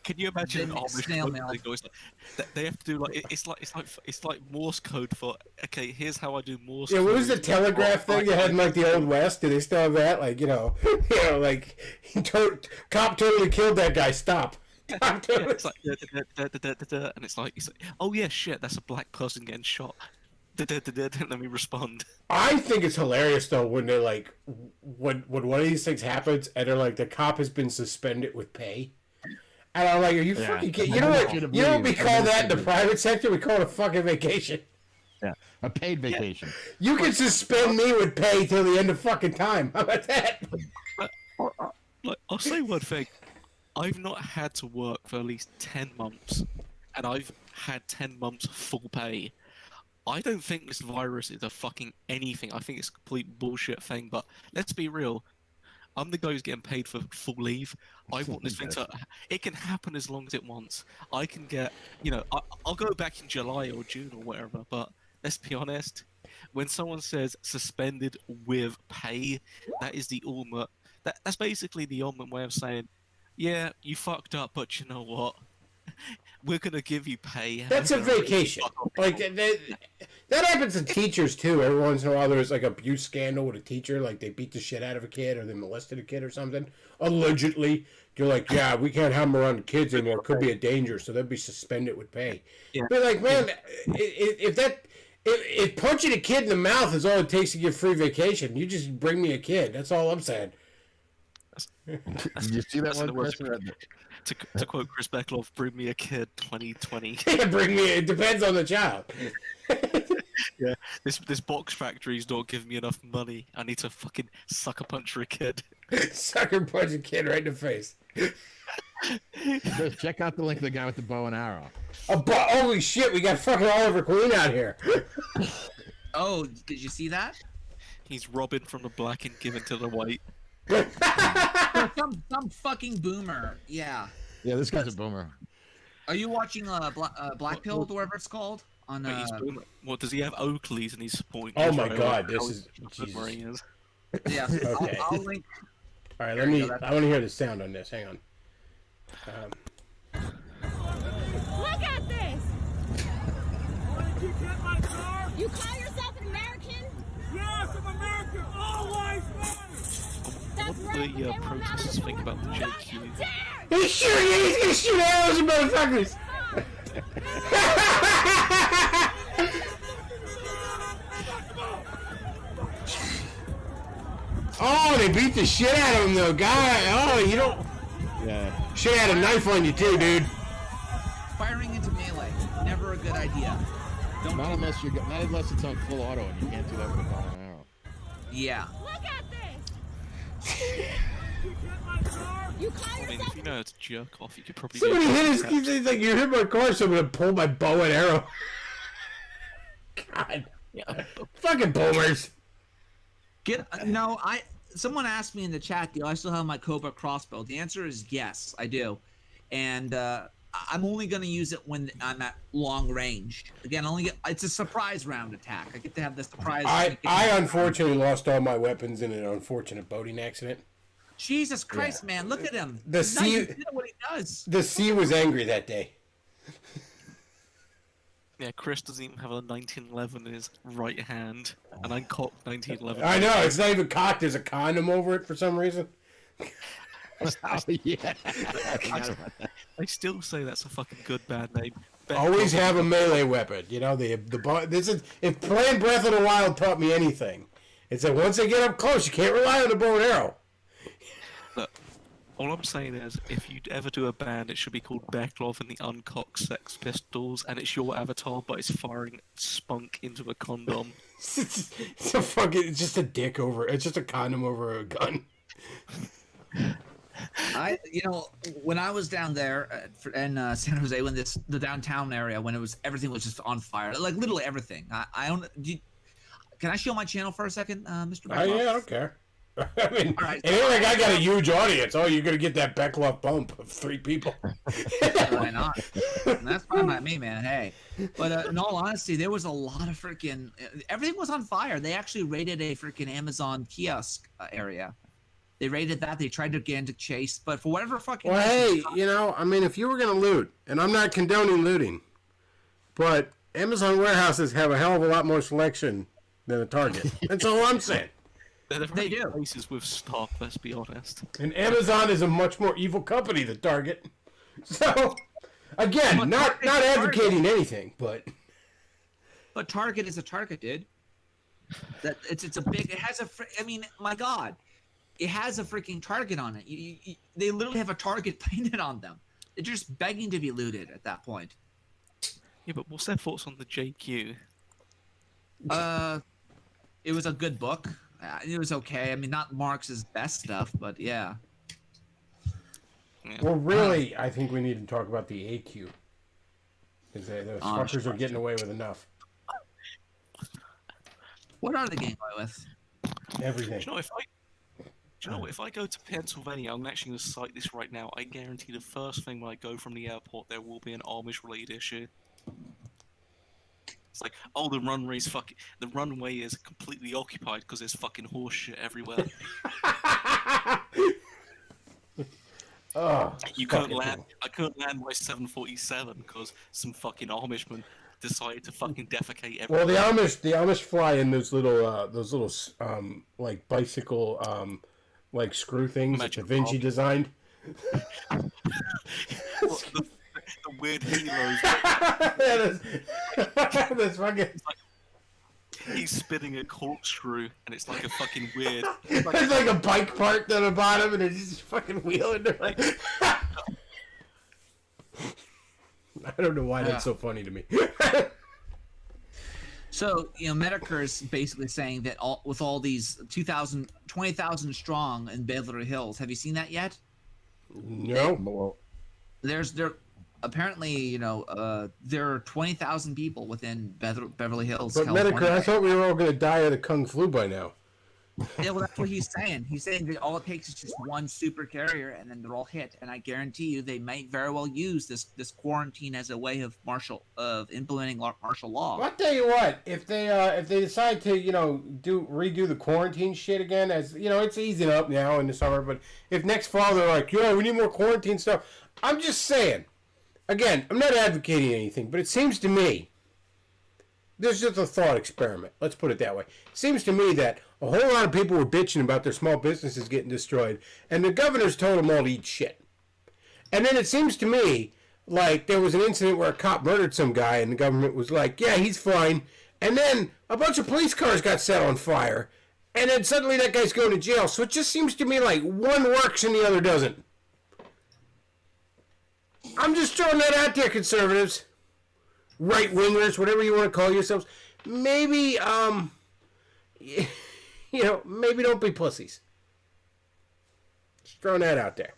Can you imagine an Amish snail mail. They have to do like it's like Morse code for okay. Here's how I do Morse. Yeah, code. what was the telegraph thing you had in like the Old West? Do they still have that? Like like cop totally killed that guy. Stop. Yeah, it's like and it's like oh yeah, shit, that's a black person getting shot. Let me respond. I think it's hilarious though when they're like, when one of these things happens and they're like, the cop has been suspended with pay, and I'm like, are you fucking kidding? You know what? You know what we call that in the private sector? We call it a fucking vacation. Yeah, a paid vacation. You can suspend me with pay till the end of fucking time. How about that? I'll say one thing. I've not had to work for at least 10 months, and I've had 10 months full pay. I don't think this virus is a fucking anything. I think it's a complete bullshit thing, but let's be real. I'm the guy who's getting paid for full leave. I want this thing to... It can happen as long as it wants. I can get... I'll go back in July or June or whatever, but let's be honest. When someone says suspended with pay, that is the ultimate... That's basically the ultimate way of saying, yeah, you fucked up, but you know what? We're gonna give you pay. That's a vacation. Like that happens to teachers too. Every once in a while, there's like a abuse scandal with a teacher, like they beat the shit out of a kid or they molested a kid or something. Allegedly, you're like, yeah, we can't have them around the kids anymore. It could be a danger, so they'll be suspended with pay. Yeah. But like, man, if punching a kid in the mouth is all it takes to get free vacation, you just bring me a kid. That's all I'm saying. Did you see that one? To quote Chris Bechtloff, bring me a kid 2020. Bring me, it depends on the child. Yeah, this box factory's not giving me enough money. I need to fucking sucker punch a kid. Sucker punch a kid right in the face. Chris, check out the link of the guy with the bow and arrow. Holy shit, we got fucking Oliver Queen out here. Oh, did you see that? He's robbing from the black and giving to the white. some fucking boomer. Yeah. Yeah, this guy's a boomer. Are you watching Black Pill or whatever it's called? On what does he have? Oakley's and he's supporting. Oh my god, this is Jesus. Yeah. Okay. I'll link. All right, I want to hear the sound on this. Hang on. Look at this. You call yourself an American? Yes, I'm American. All lives matter. What do the protesters think about the JQ? He's shooting! He's gonna shoot arrows at motherfuckers! Oh, they beat the shit out of him, though. Guy, oh, you don't... Yeah. Should have had a knife on you, too, dude. Firing into melee, never a good idea. Don't Not unless it's on full auto, and you can't do that with a bow and arrow. Yeah. Look at this. You call I mean, yourself if you know how to jerk off, you could probably. Somebody hit his... He's like, you hit my car, so I'm gonna pull my bow and arrow. God. Yeah. Fucking boomers. Someone asked me in the chat, do I still have my Cobra crossbow? The answer is yes, I do. And I'm only going to use it when I'm at long range. Again, it's a surprise round attack. I get to have the surprise. I unfortunately lost all my weapons in an unfortunate boating accident. Jesus Christ, man, look at him. The He's not sea- even good at what he does. The sea was angry that day. Yeah, Chris doesn't even have a 1911 in his right hand, and I cocked 1911. I know, it's not even cocked. There's a condom over it for some reason. Oh, yeah. I forgot about that. I still say that's a fucking good bad name. Always have a melee weapon. You know, if playing Breath of the Wild taught me anything, it's that once they get up close, you can't rely on the bow and arrow. Look, all I'm saying is, if you ever do a band, it should be called Bechtloff and the Uncocked Sex Pistols, and it's your avatar, but it's firing spunk into a condom. It's just a dick over. It's just a condom over a gun. When I was down there in San Jose, when the downtown area, when everything was just on fire, like literally everything. Can I show my channel for a second, Mr. Bechtloff? Yeah, I don't care. I mean, Right. it ain't like I got a huge audience. Oh, you're gonna get that Bechtloff bump of 3 people. Why not? That's fine by me, man. Hey, but in all honesty, there was a lot of freaking. Everything was on fire. They actually raided a freaking Amazon kiosk area. They raided that. They tried to get into Chase, but for whatever fucking. Well, reason, hey, I mean, if you were gonna loot, and I'm not condoning looting, but Amazon warehouses have a hell of a lot more selection than a Target. That's all I'm saying. They do. Places with stock, let's be honest. And Amazon is a much more evil company than Target. So, again, not advocating anything, but Target is a Target, dude. That it's a big. It has a. I mean, my God, it has a freaking Target on it. They literally have a Target painted on them. They're just begging to be looted at that point. Yeah, but what's their thoughts on the JQ? It was a good book. It was okay. I mean, not Marx's best stuff, but yeah. well, really, I think we need to talk about the AQ. Because those fuckers are getting away with enough. What are they getting away with? Everything. Do you know what? If I go to Pennsylvania, I'm actually going to cite this right now. I guarantee the first thing when I go from the airport, there will be an Amish-related issue. It's like, oh, the runway is completely occupied because there's fucking horse shit everywhere. You couldn't land. I couldn't land my 747 because some fucking Amishmen decided to fucking defecate everywhere. Well, the Amish fly in those little like bicycle like screw things that Da Vinci designed. The weird halos. That's fucking. He's spinning a corkscrew, and it's like a fucking weird. It's like a bike parked on the bottom, and it's just fucking wheeling. Like, I don't know why that's so funny to me. So, Medicare is basically saying that with all these 20,000 strong in Beverly Hills. Have you seen that yet? No. There apparently, there are 20,000 people within Beverly Hills, But California. Medicare, I thought we were all going to die of the Kung Flu by now. Yeah, well, that's what he's saying. He's saying that all it takes is just one super carrier, and then they're all hit. And I guarantee you, they might very well use this quarantine as a way of implementing martial law. Well, I'll tell you what, if they decide to redo the quarantine shit again, as it's easing up now in the summer, but if next fall they're like, we need more quarantine stuff, I'm just saying. Again, I'm not advocating anything, but it seems to me This is just a thought experiment. Let's put it that way. It seems to me that a whole lot of people were bitching about their small businesses getting destroyed, and the governors told them all to eat shit. And then it seems to me like there was an incident where a cop murdered some guy, and the government was like, yeah, he's fine. And then a bunch of police cars got set on fire, and then suddenly that guy's going to jail. So it just seems to me like one works and the other doesn't. I'm just throwing that out there, conservatives. Right-wingers, whatever you want to call yourselves. Maybe, maybe don't be pussies. Just throwing that out there.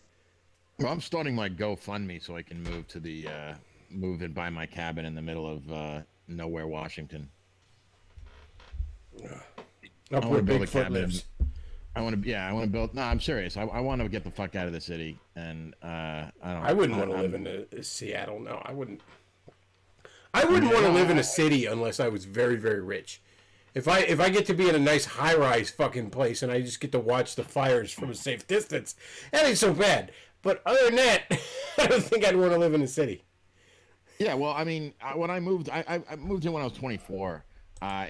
Well, I'm starting my GoFundMe so I can move and buy my cabin in the middle of nowhere, Washington. Up where Bigfoot lives. I want to build. No, I'm serious. I want to get the fuck out of the city, and I wouldn't want to live in Seattle. No, I wouldn't. I wouldn't want to live in a city unless I was very, very rich. If I get to be in a nice high-rise fucking place and I just get to watch the fires from a safe distance, that ain't so bad. But other than that, I don't think I'd want to live in a city. Yeah, well, I mean, when I moved, I moved in when I was 24.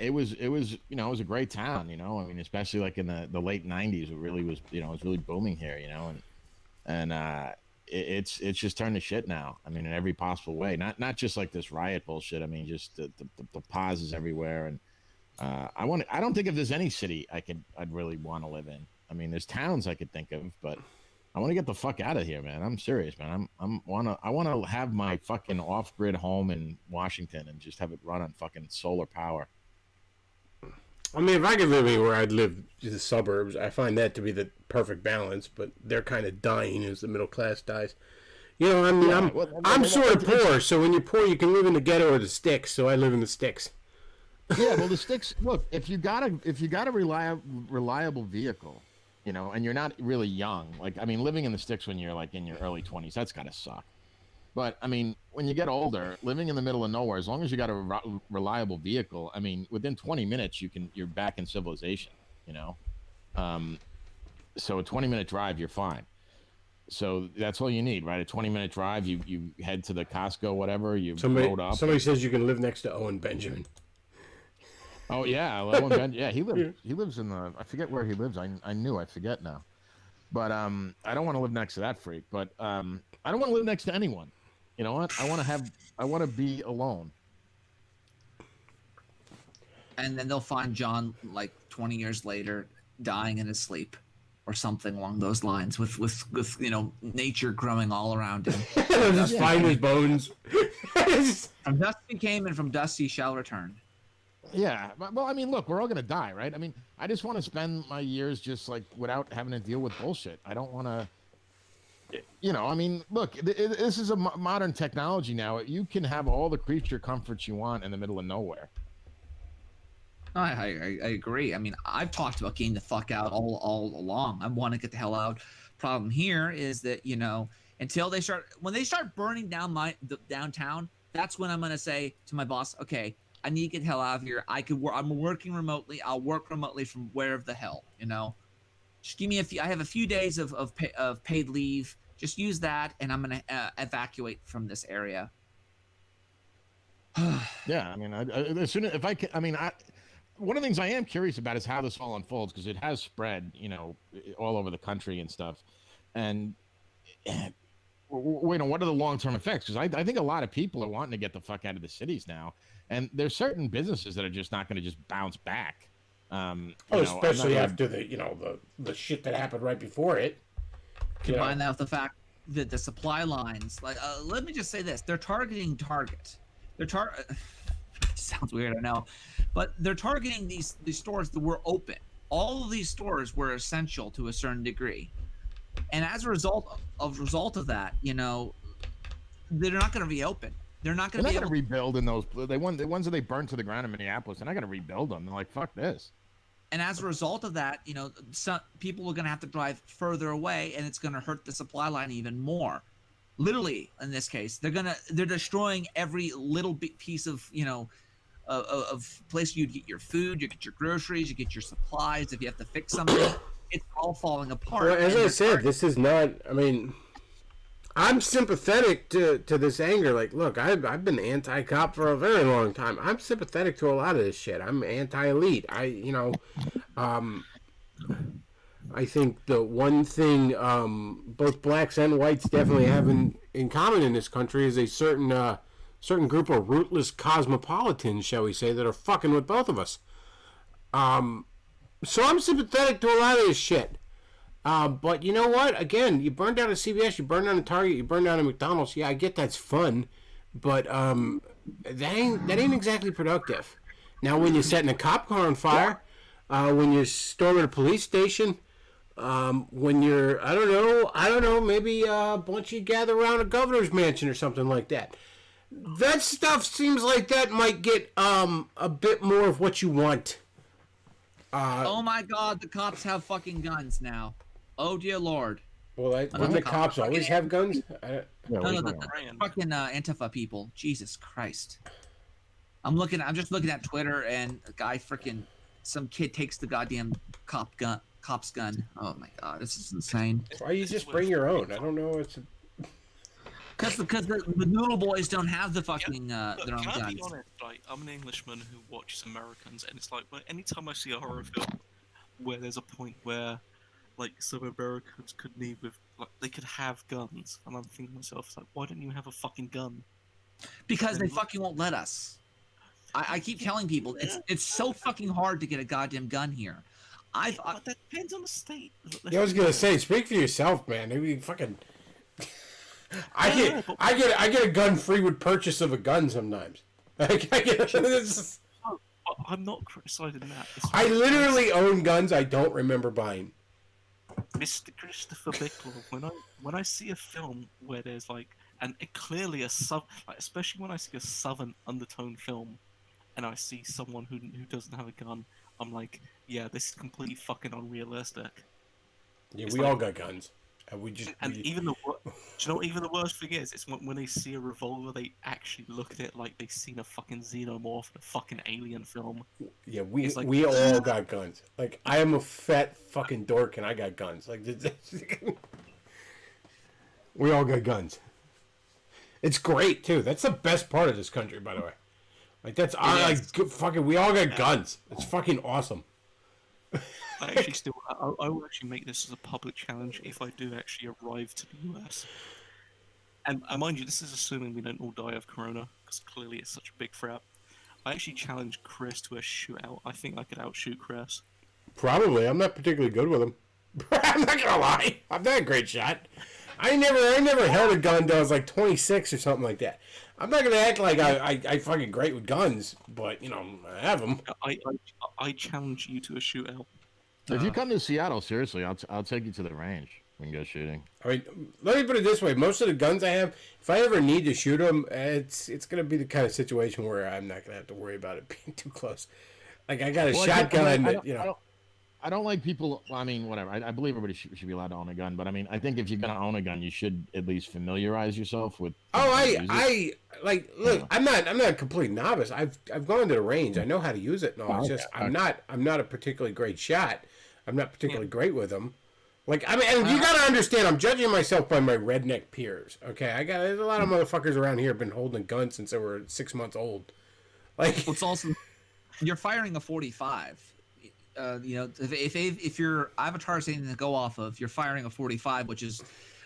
It was it was a great town, I mean, especially like in the late 90s, it really was, it was really booming here, and it's just turned to shit now. I mean, in every possible way, not just like this riot bullshit. I mean, just the pauses everywhere, and I don't think if there's any city I'd really want to live in. I mean, there's towns I could think of, but I want to get the fuck out of here, man. I'm serious, man. I want to have my fucking off-grid home in Washington and just have it run on fucking solar power. I mean, if I could live anywhere, I'd live in the suburbs. I find that to be the perfect balance, but they're kind of dying as the middle class dies. I mean, I'm sort of poor, so when you're poor, you can live in the ghetto or the sticks, so I live in the sticks. Yeah, well, the sticks, look, if you got a reliable vehicle, and you're not really young, like, I mean, living in the sticks when you're like in your early 20s, that's gotta suck. But I mean, when you get older, living in the middle of nowhere, as long as you got a reliable vehicle, I mean, within 20 minutes you're back in civilization. So a 20-minute drive, you're fine. So that's all you need, right? A 20-minute drive, you head to the Costco, whatever, load up. Somebody says you can live next to Owen Benjamin. Oh yeah, Owen Ben. Yeah, he lives in the. I forget where he lives. I forget now. But I don't want to live next to that freak. But I don't want to live next to anyone. You know what? I want to be alone. And then they'll find John like 20 years later dying in his sleep or something along those lines with nature growing all around him. They'll just find his bones. From dust he came and from dust he shall return. Yeah. Well, I mean, look, we're all going to die, right? I mean, I just want to spend my years just like without having to deal with bullshit. I don't want to. I mean, look, this is a modern technology now. You can have all the creature comforts you want in the middle of nowhere. I agree. I mean, I've talked about getting the fuck out all along. I want to get the hell out. Problem here is that, until when they start burning down the downtown, that's when I'm going to say to my boss, okay, I need to get the hell out of here. I'm working remotely. I'll work remotely from wherever the hell, Just give me I have a few days of paid leave. Just use that, and I'm going to evacuate from this area. Yeah, I mean, as soon as if I can, I mean, one of the things I am curious about is how this all unfolds because it has spread, all over the country and stuff. And what are the long-term effects? Because I think a lot of people are wanting to get the fuck out of the cities now, and there's certain businesses that are just not going to just bounce back. Especially after the shit that happened right before it. Combine that with the fact that the supply lines, like, let me just say this: they're targeting Target. Sounds weird, I know, but they're targeting these stores that were open. All of these stores were essential to a certain degree, and as a result of that, they're not going to reopen. They're not going to rebuild in those. The ones that they burned to the ground in Minneapolis. They're not going to rebuild them. They're like, fuck this. And as a result of that, some people are going to have to drive further away, and it's going to hurt the supply line even more. Literally, in this case, they're destroying every little piece of of place you get your food, you get your groceries, you get your supplies. If you have to fix something, it's all falling apart. Well, as I said, this is not. I mean, I'm sympathetic to this anger. Like, look, I've been anti-cop for a very long time. I'm sympathetic to a lot of this shit. I'm anti-elite. I think the one thing both blacks and whites definitely have in common in this country is a certain group of rootless cosmopolitans, shall we say, that are fucking with both of us. So I'm sympathetic to a lot of this shit. But you know what? Again, you burn down a CVS, you burn down a Target, you burn down a McDonald's. Yeah, I get that's fun, but that ain't exactly productive. Now, when you're setting a cop car on fire, when you're storming a police station, when you're I don't know, maybe a bunch of you gather around a governor's mansion or something like that. That stuff seems like that might get a bit more of what you want. Oh my God, the cops have fucking guns now. Oh dear Lord. Well, wouldn't the cops always have guns? No, the fucking Antifa people. Jesus Christ. I'm just looking at Twitter, and a guy some kid takes the goddamn cop's gun. Oh my God, this is insane. Why you just bring your own? I don't know. Because the noodle boys don't have the fucking their own Can I guns. be honest? Like, I'm an Englishman who watches Americans, and it's like, anytime I see a horror film where there's a point where, like, some Americans could they could have guns, and I'm thinking to myself, it's like, why don't you have a fucking gun? Because they fucking won't let us. I keep telling people it's so fucking hard to get a goddamn gun here. But that depends on the state. Yeah, I was gonna say, speak for yourself, man. Maybe fucking. I get a gun free with purchase of a gun sometimes. I'm not criticizing that. I literally own guns I don't remember buying. Mr. Christopher Bechtloff, when I see a film where there's like clearly especially when I see a southern undertone film, and I see someone who doesn't have a gun, I'm like, yeah, this is completely fucking unrealistic. Yeah, we all got guns. Even the do you know what even the worst thing is? It's when they see a revolver, they actually look at it like they've seen a fucking xenomorph in a fucking alien film. Yeah, we all got guns. Like, I am a fat fucking dork and I got guns. Like, we all got guns. It's great too. That's the best part of this country, by the way. Like, we all got guns. It's fucking awesome. I will actually make this as a public challenge if I do actually arrive to the US. And mind you, this is assuming we don't all die of corona, because clearly it's such a big threat. I actually challenge Chris to a shootout. I think I could outshoot Chris. Probably. I'm not particularly good with them. I'm not gonna lie. I'm not a great shot. I never held a gun until I was like 26 or something like that. I'm not gonna act like I fucking great with guns, but you know, I have them. I challenge you to a shootout. If you come to Seattle, seriously, I'll take you to the range. We can go shooting. I mean, let me put it this way: most of the guns I have, if I ever need to shoot them, it's gonna be the kind of situation where I'm not gonna have to worry about it being too close. Like, I got a shotgun, I don't like people. I mean, whatever. I believe everybody should be allowed to own a gun, but I mean, I think if you're gonna own a gun, you should at least familiarize yourself with. I like. Look, I'm not a complete novice. I've gone to the range. I know how to use it. No, it's just I'm not a particularly great shot. I'm not particularly great with them. Like, I mean, and you gotta understand, I'm judging myself by my redneck peers. Okay, there's a lot of motherfuckers around here have been holding guns since they were 6 months old. Like, It's also you're firing a 45. If your avatar is anything to go off of, you're firing a 45, which is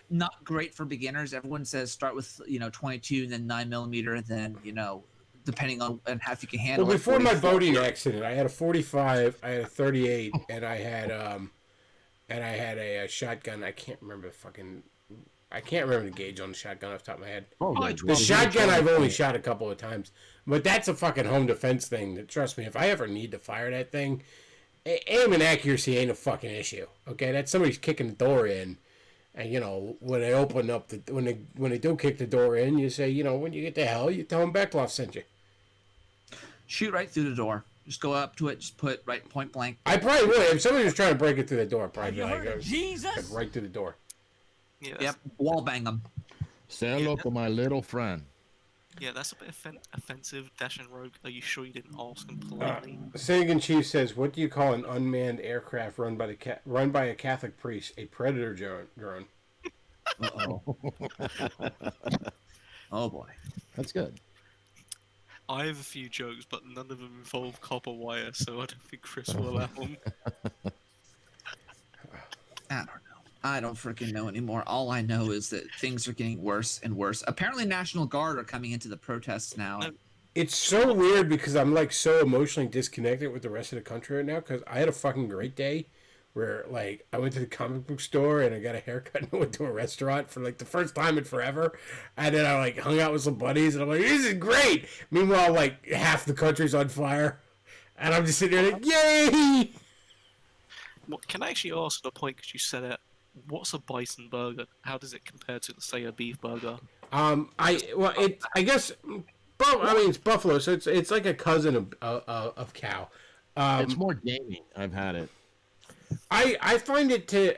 not great for beginners. Everyone says start with 22, and then 9mm, and then depending on how you can handle. Well, before my boating accident, I had a 45, I had a 38, and I had a shotgun. I can't remember the gauge on the shotgun off the top of my head. The shotgun I've only shot a couple of times, but that's a fucking home defense thing. Trust me, if I ever need to fire that thing, aim and accuracy ain't a fucking issue. Okay, that's somebody's kicking the door in, and when they open up when they do kick the door in, you say, when you get to hell, you tell them Bechtloff sent you. Shoot right through the door. Just go up to it. Just put right point blank. I probably would. If somebody was trying to break it through the door, I'd probably go Jesus! right through the door. Yeah, Yep, wall bang them. Say hello to my little friend. Yeah, that's a bit offensive. Dash and Rogue, are you sure you didn't ask him politely? Sagan Chief says, "What do you call an unmanned aircraft run by a Catholic priest? A predator drone." Uh-oh. Oh boy. That's good. I have a few jokes, but none of them involve copper wire, so I don't think Chris will allow them. I don't know. I don't freaking know anymore. All I know is that things are getting worse and worse. Apparently, National Guard are coming into the protests now. No. It's so weird because I'm like so emotionally disconnected with the rest of the country right now because I had a fucking great day where like I went to the comic book store and I got a haircut and I went to a restaurant for like the first time in forever. And then I like hung out with some buddies and I'm like, this is great. Meanwhile, like half the country's on fire. And I'm just sitting there like, yay! What, can I actually ask the point because you said it? What's a bison burger? How does it compare to, say, a beef burger? I guess, it's buffalo, so it's like a cousin of cow. It's more gamey. I've had it. I find it to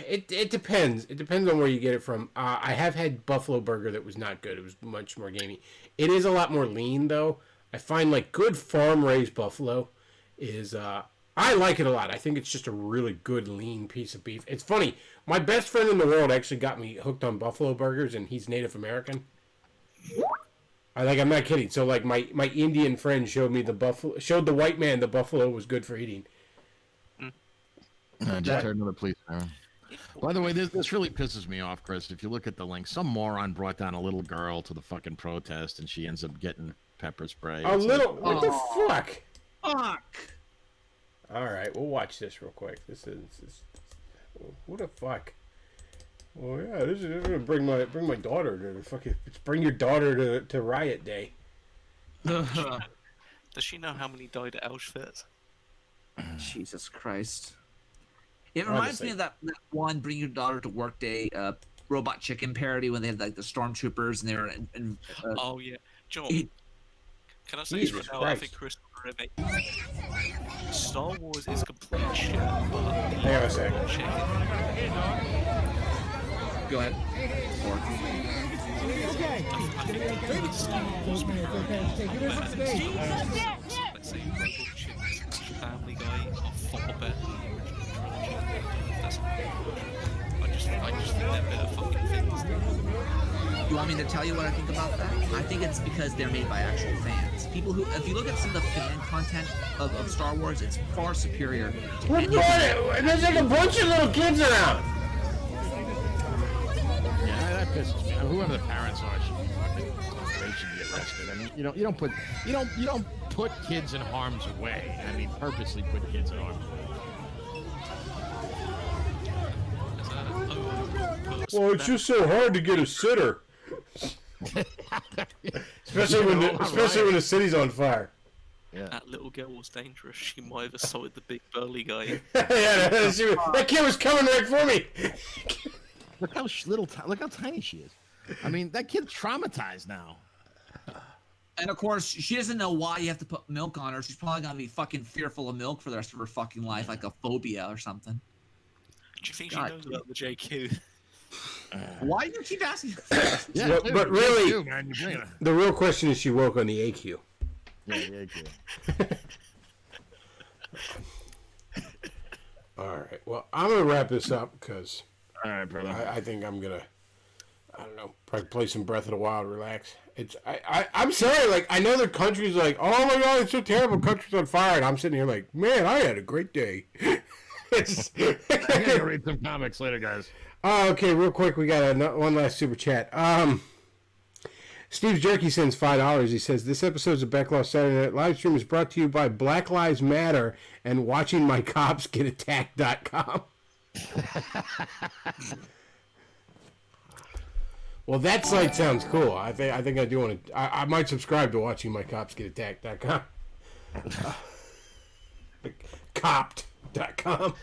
it depends. It depends on where you get it from. I have had buffalo burger that was not good. It was much more gamey. It is a lot more lean though. I find like good farm raised buffalo is I like it a lot. I think it's just a really good lean piece of beef. It's funny. My best friend in the world actually got me hooked on buffalo burgers, and he's Native American. I'm not kidding. So like my Indian friend showed the white man the buffalo was good for eating. Just heard another police siren. By the way, this really pisses me off, Chris. If you look at the link, some moron brought down a little girl to the fucking protest, and she ends up getting pepper spray. What the fuck? Fuck. All right, we'll watch this real quick. This is what the fuck? Well, yeah, this is gonna bring my daughter to the fucking. Bring your daughter to riot day. Does she know how many died at Auschwitz? Jesus Christ. It reminds me of that one Bring Your Daughter to Work Day Robot Chicken parody when they had like the stormtroopers and they were in Oh yeah, John. Can I say this right now? I think Chris will agree with me. Star Wars is complete shit, but Hang on a sec. Go ahead. I think the Star Wars better than let's say Robot Chicken, Family Guy are far better than the original trilogy. That's I just think they're better fucking things. You want me to tell you what I think about that? I think it's because they're made by actual fans. People who, if you look at some of the fan content of Star Wars, it's far superior. There's like a bunch of little kids around. Yeah, that pisses me. Whoever the parents are they should be arrested. I mean, you don't put kids in harm's way. I mean, purposely put kids in harm's way. Well, it's just so hard to get a sitter. especially when the city's on fire. Yeah. That little girl was dangerous. She might have assaulted the big burly guy. Yeah, that kid was coming right for me. Look how tiny she is. I mean, that kid's traumatized now. And of course, she doesn't know why you have to put milk on her. She's probably gonna be fucking fearful of milk for the rest of her fucking life, like a phobia or something. Do you think she knows about the JQ? Why do you keep asking? Yeah, but really, the real question is she woke on the AQ. Yeah, the AQ. All right. Well, I'm gonna wrap this up because All right, brother. I think I'm gonna, I don't know, probably play some Breath of the Wild, relax. I'm sorry, like, I know the country's like, oh my god, it's so terrible, country's on fire, and I'm sitting here like, man, I had a great day. I'm gonna read some comics later, guys. Oh, okay, real quick, we got one last super chat. Steve Jerky sends $5. He says, this episode of Bechtloff Saturday Night Live Stream is brought to you by Black Lives Matter and WatchingMyCopsGetAttacked.com. Well, that site sounds cool. I think I do want to. I might subscribe to WatchingMyCopsGetAttacked.com. Copped.com.